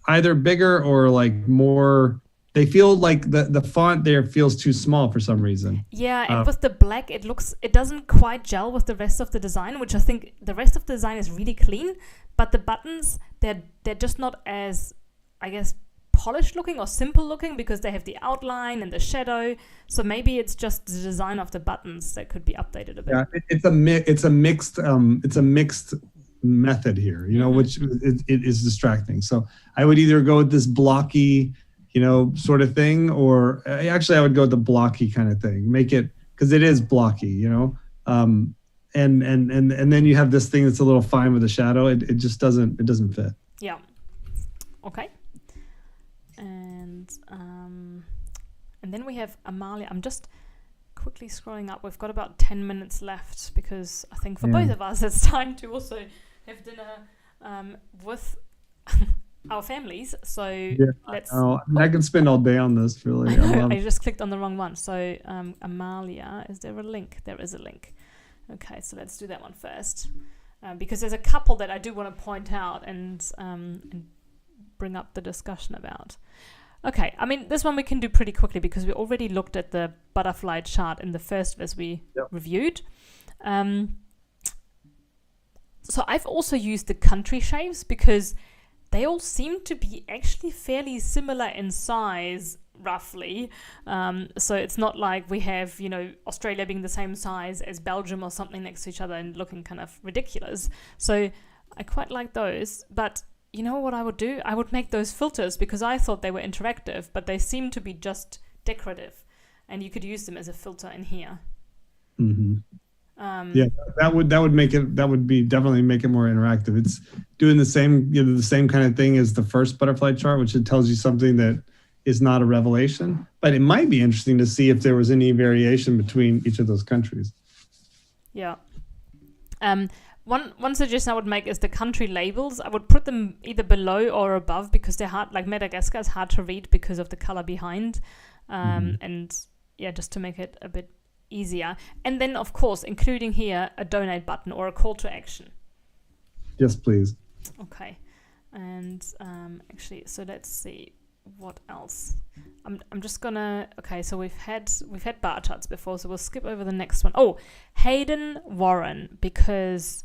either bigger or like more. They feel like the font there feels too small for some reason. Yeah, and with the black, it doesn't quite gel with the rest of the design, which I think the rest of the design is really clean, but the buttons, they're just not as, I guess, polished looking or simple looking because they have the outline and the shadow. So maybe it's just the design of the buttons that could be updated a bit. Yeah, it's a mixed method here, which it is distracting. So I would either go with this blocky, sort of thing, or actually I would go with the blocky kind of thing. Make it, because it is blocky, and then you have this thing that's a little fine with the shadow. It just doesn't fit. Yeah. Okay. And then we have Amalia. I'm just quickly scrolling up. We've got about 10 minutes left because I think for both of us it's time to also have dinner with our families. So let's. I can spend all day on this. Really, I just clicked on the wrong one. So Amalia, is there a link? There is a link. Okay, so let's do that one first because there's a couple that I do want to point out and bring up the discussion about. Okay, I mean, this one we can do pretty quickly because we already looked at the butterfly chart in the first viz we reviewed. So I've also used the country shapes because they all seem to be actually fairly similar in size, roughly. So it's not like we have, Australia being the same size as Belgium or something next to each other and looking kind of ridiculous. So I quite like those, but you know what I would do? I would make those filters because I thought they were interactive, but they seem to be just decorative, and you could use them as a filter in here. Mm-hmm. That would definitely make it more interactive. It's doing the same kind of thing as the first butterfly chart, which it tells you something that is not a revelation, but it might be interesting to see if there was any variation between each of those countries. Yeah. One suggestion I would make is the country labels. I would put them either below or above because they're hard. Like Madagascar is hard to read because of the color behind, and just to make it a bit easier. And then, of course, including here a donate button or a call to action. Yes, please. Okay, and actually, so let's see what else. I'm just gonna. Okay, so we've had bar charts before, so we'll skip over the next one. Oh, Hayden Warren, because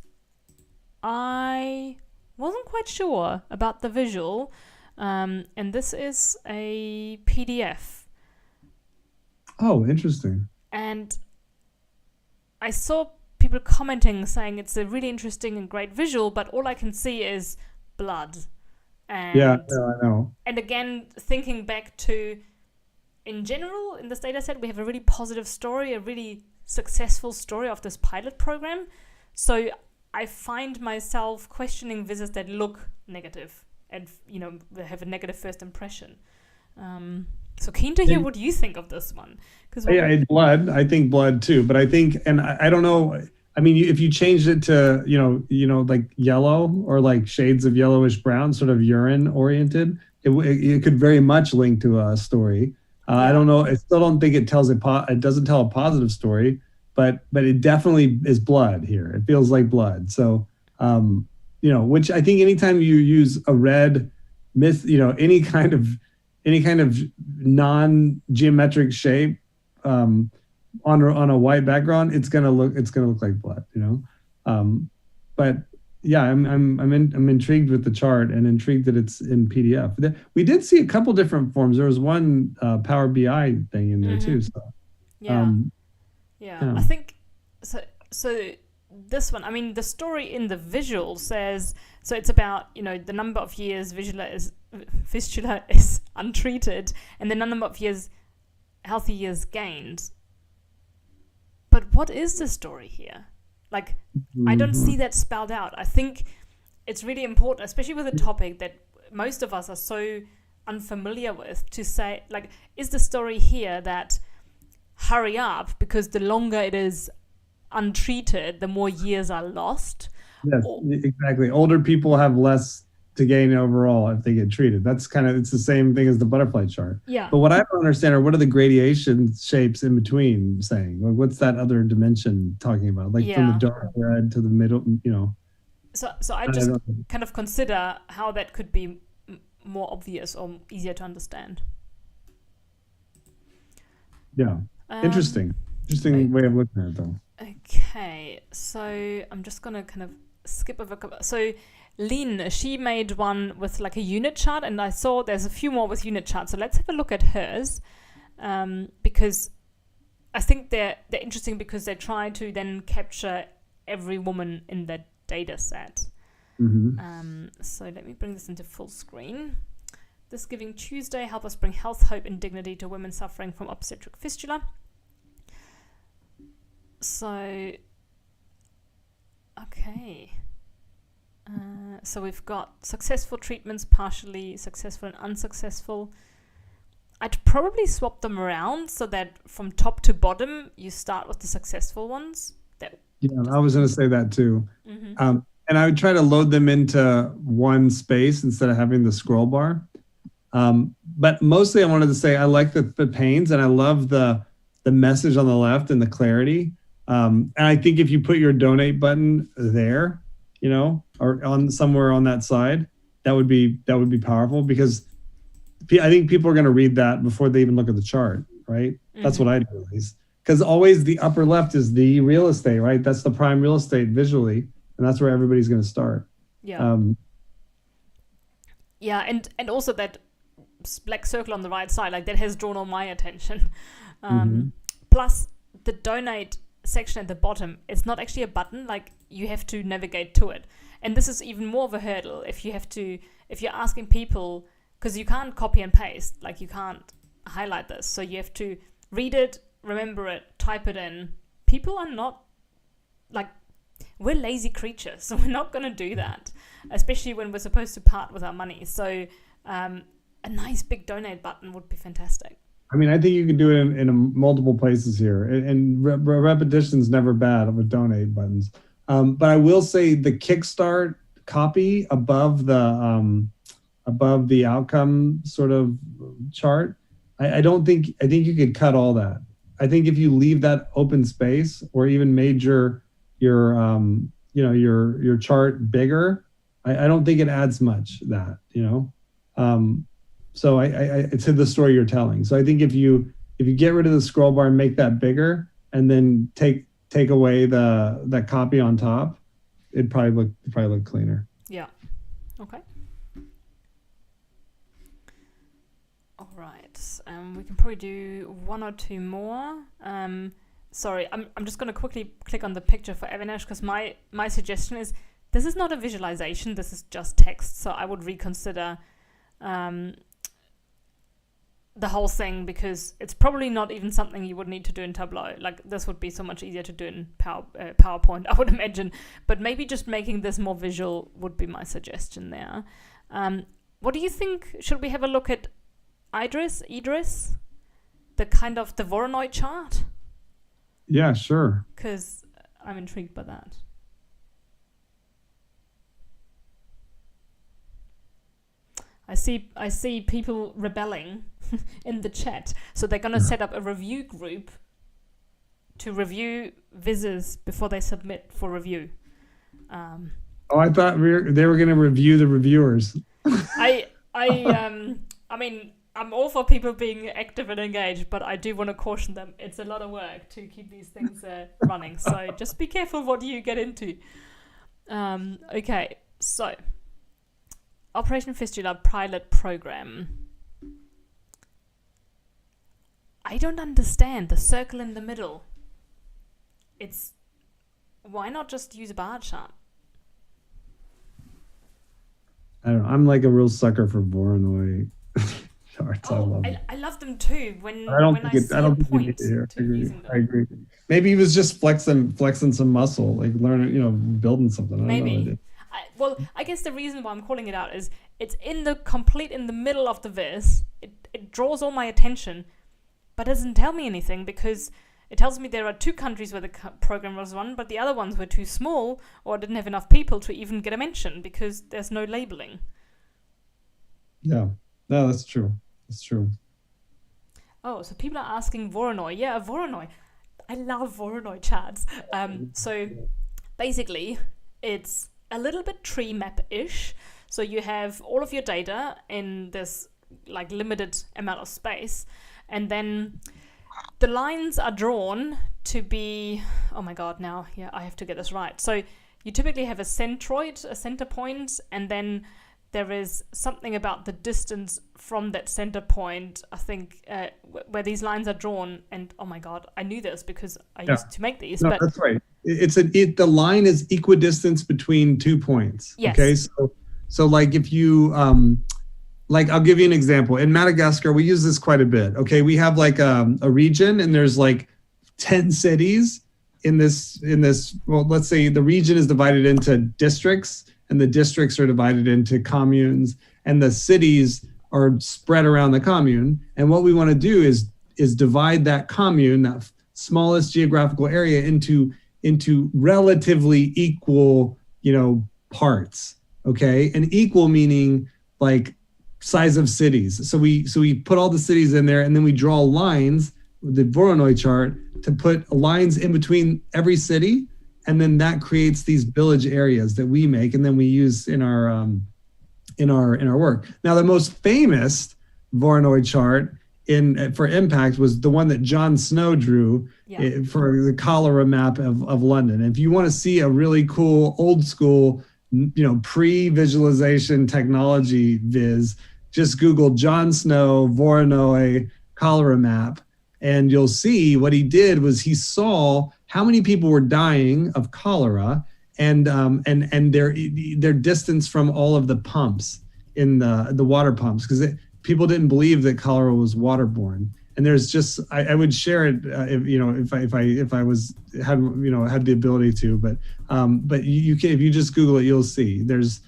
I wasn't quite sure about the visual, and this is a PDF. Oh, interesting. And I saw people commenting saying it's a really interesting and great visual, but all I can see is blood. And Yeah, I know. And again, thinking back to, in general, in this data set, we have a really positive story, a really successful story of this pilot program. So I find myself questioning visits that look negative and, they have a negative first impression. So keen to hear what you think of this one. Blood. I think blood too, but I think, and I don't know. I mean, if you changed it to like yellow or like shades of yellowish brown, sort of urine oriented, it could very much link to a story. I don't know. I still don't think it tells it doesn't tell a positive story, but it definitely is blood here. It feels like blood. So, which I think anytime you use a red any kind of non-geometric shape on a white background, it's gonna look like blood, but yeah, I'm intrigued with the chart and intrigued that it's in PDF. We did see a couple different forms. There was one Power BI thing in there too. So I think so this one, I mean, the story in the visual says, so it's about, the number of years fistula is untreated and the number of years healthy years gained. But what is the story here? Like, I don't see that spelled out. I think it's really important, especially with a topic that most of us are so unfamiliar with, to say, like, is the story here that hurry up because the longer it is untreated, the more years are lost? Yes, exactly. Older people have less to gain overall if they get treated. That's it's the same thing as the butterfly chart. Yeah. But what I don't understand are, what are the gradation shapes in between saying? Like, what's that other dimension talking about? Like from the dark red to the middle, So I just kind of consider how that could be more obvious or easier to understand. Yeah. Interesting way of looking at it, though. Okay, so I'm just gonna kind of skip over. So Lynn, she made one with like a unit chart, and I saw there's a few more with unit charts. So let's have a look at hers, because I think they're interesting because they try to then capture every woman in that data set. So let me bring this into full screen. This Giving Tuesday, help us bring health, hope, and dignity to women suffering from obstetric fistula. So, okay. So we've got successful treatments, partially successful and unsuccessful. I'd probably swap them around so that from top to bottom, you start with the successful ones. I was going to say that too. And I would try to load them into one space instead of having the scroll bar. But mostly I wanted to say I like the panes, and I love the message on the left and the clarity. And I think if you put your donate button there, or on somewhere on that side, that would be powerful, because I think people are going to read that before they even look at the chart, right? That's what I do, at least. Because always the upper left is the real estate, right? That's the prime real estate visually, and that's where everybody's going to start. Yeah. And also that black circle on the right side, like that has drawn all my attention. Plus the donate section at the bottom, it's not actually a button, like you have to navigate to it. And this is even more of a hurdle if you're asking people, because you can't copy and paste, like you can't highlight this. So you have to read it, remember it, type it in. People are not, like, we're lazy creatures, so we're not going to do that, especially when we're supposed to part with our money. So a nice big donate button would be fantastic. I mean, I think you can do it in multiple places here, and repetition's never bad with donate buttons. But I will say the Kickstart copy above the outcome sort of chart, I think you could cut all that. I think if you leave that open space, or even made your chart bigger, I don't think it adds much that, So it's the story you're telling. So I think if you get rid of the scroll bar and make that bigger, and then take away that copy on top, it'd probably look cleaner. Yeah. Okay. All right. We can probably do one or two more. sorry, I'm just going to quickly click on the picture for Avinash because my suggestion is this is not a visualization, this is just text. So I would reconsider the whole thing because it's probably not even something you would need to do in Tableau. Like this would be so much easier to do in PowerPoint, I would imagine. But maybe just making this more visual would be my suggestion there. What do you think? Should we have a look at Idris? The kind of the Voronoi chart? Yeah, sure. Because I'm intrigued by that. I see people rebelling in the chat. So they're going to set up a review group to review vises before they submit for review. I thought they were going to review the reviewers. I mean, I'm all for people being active and engaged, but I do want to caution them. It's a lot of work to keep these things running. So just be careful what you get into. Okay, so Operation Fistula pilot program. I don't understand the circle in the middle. Why not just use a bar chart? I don't know. I'm like a real sucker for Voronoi charts. I love them too. I don't think I agree. Maybe he was just flexing some muscle, like learning, building something. Maybe. I guess the reason why I'm calling it out is it's in the middle of the viz. It draws all my attention, but doesn't tell me anything because it tells me there are 2 countries where the program was run, but the other ones were too small or didn't have enough people to even get a mention because there's no labeling. Yeah, no, that's true. That's true. Oh, so people are asking Voronoi. Yeah, Voronoi. I love Voronoi charts. So basically, it's a little bit tree map-ish. So you have all of your data in this like limited amount of space, and then the lines are drawn to be, oh my god, now, yeah, I have to get this right. So you typically have a centroid, a center point, and then there is something about the distance from that center point, I think, where these lines are drawn. And oh my god, I knew this because I used to make these. No, but that's right. The line is equidistance between 2 points. Yes. Okay, so like if you like I'll give you an example. In Madagascar, we use this quite a bit. Okay, we have like a region, and there's like 10 cities in this. Well, let's say the region is divided into districts, and the districts are divided into communes, and the cities are spread around the commune. And what we want to do is divide that commune, that smallest geographical area, into relatively equal, parts. Okay, and equal meaning like size of cities. So we put all the cities in there, and then we draw lines with the Voronoi chart to put lines in between every city, and then that creates these village areas that we make, and then we use in our work. Now, the most famous Voronoi chart for impact was the one that John Snow drew for the cholera map of London. And if you want to see a really cool old school, pre-visualization technology viz, just Google John Snow Voronoi cholera map, and you'll see what he did was he saw how many people were dying of cholera and their distance from all of the pumps in the water pumps, because people didn't believe that cholera was waterborne. And there's just I would share it if I had the ability to, but you can, if you just Google it, you'll see there's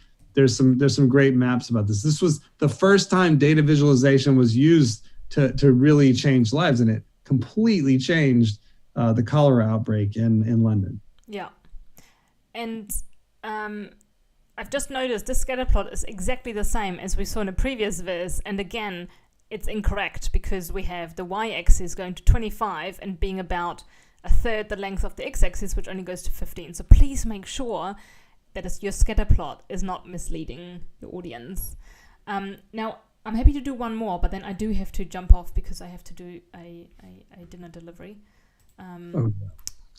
some great maps about this. This was the first time data visualization was used to really change lives, and it completely changed the cholera outbreak in London. Yeah, and I've just noticed this scatter plot is exactly the same as we saw in a previous viz, and again, it's incorrect because we have the y-axis going to 25 and being about a third the length of the x-axis, which only goes to 15. So please make sure that your scatter plot is not misleading your audience. Now, I'm happy to do one more, but then I do have to jump off because I have to do a dinner delivery. Sounds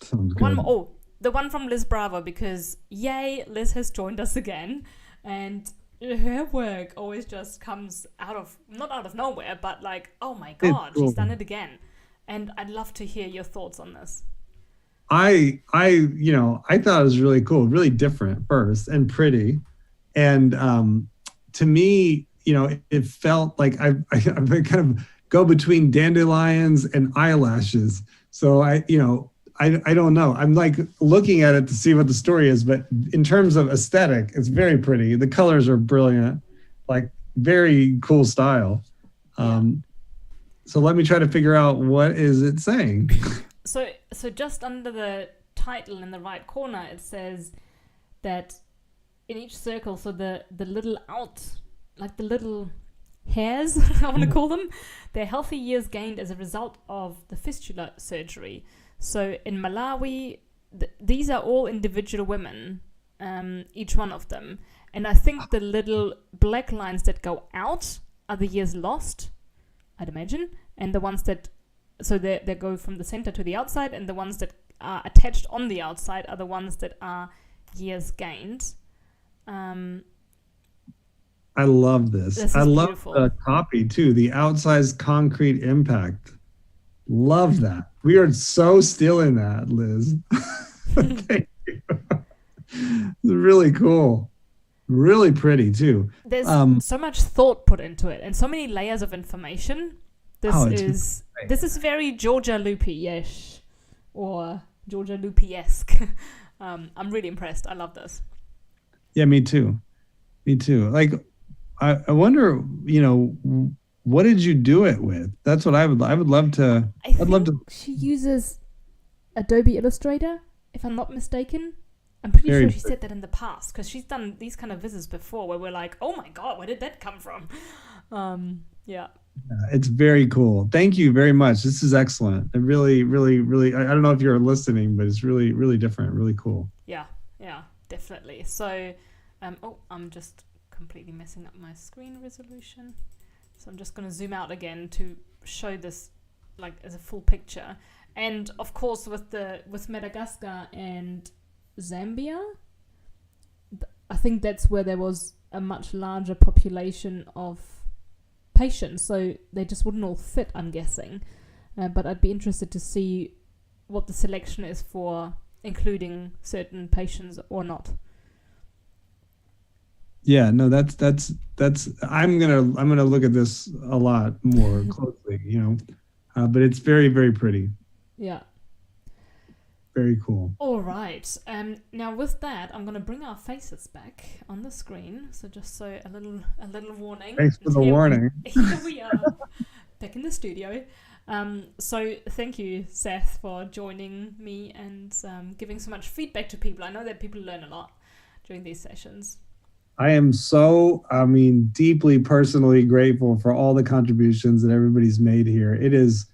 good. One more. Oh, the one from Liz Bravo, because yay, Liz has joined us again, and her work always just comes not out of nowhere, but like, oh my god, she's done it again. And I'd love to hear your thoughts on this. I thought it was really cool, really different first and pretty. And to me, it felt like I kind of go between dandelions and eyelashes. So I don't know. I'm like looking at it to see what the story is, but in terms of aesthetic, it's very pretty. The colors are brilliant, like very cool style. So let me try to figure out what is it saying. So just under the title in the right corner, it says that in each circle, so the little like the little hairs, I want to call them, they're healthy years gained as a result of the fistula surgery. So in Malawi, these are all individual women, each one of them. And I think the little black lines that go out are the years lost, I'd imagine. And the ones that, so they go from the center to the outside, and the ones that are attached on the outside are the ones that are years gained. I love this. I love beautiful. the copy too. The outsized concrete impact. Love that. We are so stealing that, Liz. Thank you. It's really cool. Really pretty too. There's so much thought put into it and so many layers of information. This is very Georgia Loopy-ish or Georgia Loopy-esque. I'm really impressed. I love this. Yeah, me too. Me too. Like, I wonder, what did you do it with? That's what I would love to. I'd love to. She uses Adobe Illustrator, if I'm not mistaken. I'm pretty sure she said that in the past because she's done these kind of visits before where we're like, oh my God, where did that come from? Yeah. It's very cool. Thank you very much. This is excellent. It really, really, really, I don't know if you're listening, but it's really, really different, really cool. Yeah, definitely. So, I'm just completely messing up my screen resolution. So I'm just going to zoom out again to show this like as a full picture. And of course with Madagascar and Zambia, I think that's where there was a much larger population of patients, so they just wouldn't all fit, I'm guessing. But I'd be interested to see what the selection is for including certain patients or not. Yeah, no, that's I'm gonna look at this a lot more closely, but it's very, very pretty. Yeah. Very cool. All right. Now with that, I'm gonna bring our faces back on the screen. So just so a little warning. Thanks for the warning. Here we are, back in the studio. So thank you, Seth, for joining me and giving so much feedback to people. I know that people learn a lot during these sessions. I am so, deeply personally grateful for all the contributions that everybody's made here. It is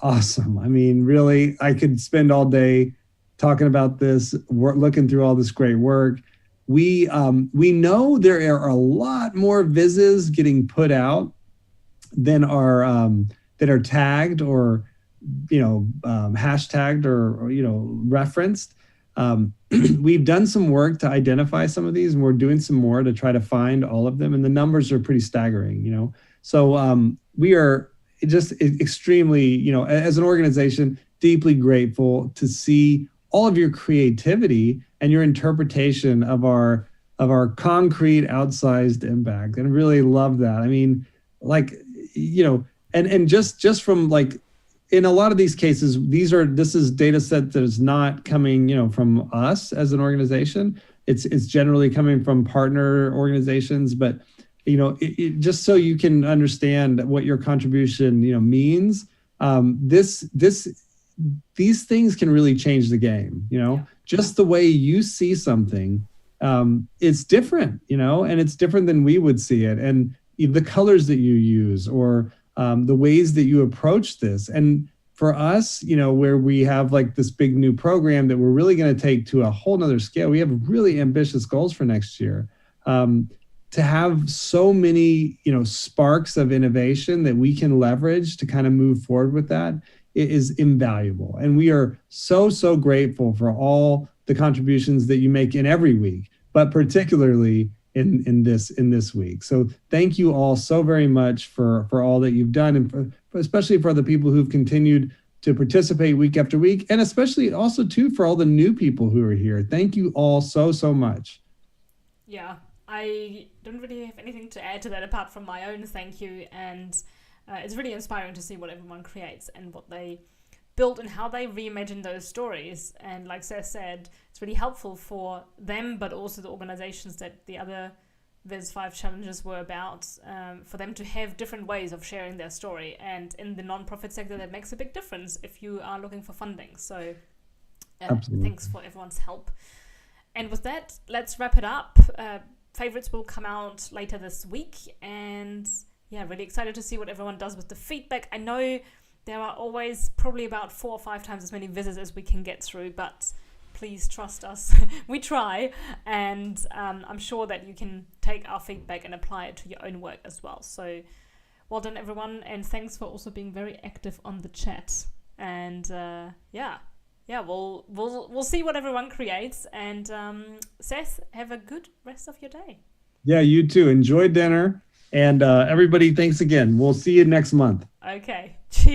awesome. Really, I could spend all day talking about this, looking through all this great work. We know there are a lot more vises getting put out than are that are tagged or hashtagged or referenced. We've done some work to identify some of these, and we're doing some more to try to find all of them. And the numbers are pretty staggering, So we are just extremely, as an organization, deeply grateful to see all of your creativity and your interpretation of our concrete outsized impact. And I really love that. And just from like, in a lot of these cases, this is data set that is not coming, from us as an organization. It's generally coming from partner organizations, but just so you can understand what your contribution, means. These things can really change the game. Just the way you see something, it's different, and it's different than we would see it, and the colors that you use or the ways that you approach this. And for us, where we have like this big new program that we're really going to take to a whole nother scale, we have really ambitious goals for next year. To have so many, sparks of innovation that we can leverage to kind of move forward with that is invaluable. And we are so, so grateful for all the contributions that you make in every week, but particularly in this week. So thank you all so very much for all that you've done, and especially for the people who've continued to participate week after week, and especially also too for all the new people who are here. Thank you all so much. Yeah, I don't really have anything to add to that apart from my own thank you, and it's really inspiring to see what everyone creates and what they build and how they reimagine those stories. And like Seth said, it's really helpful for them, but also the organizations that the other Viz 5 challenges were about, for them to have different ways of sharing their story. And in the nonprofit sector, that makes a big difference if you are looking for funding. So thanks for everyone's help. And with that, let's wrap it up. Favorites will come out later this week. And yeah, really excited to see what everyone does with the feedback. I know there are always probably about 4 or 5 times as many visits as we can get through, but please trust us. We try, and I'm sure that you can take our feedback and apply it to your own work as well. So well done, everyone, and thanks for also being very active on the chat. And we'll see what everyone creates. And Seth, have a good rest of your day. Yeah, you too. Enjoy dinner, and everybody, thanks again. We'll see you next month. Okay. Cheers.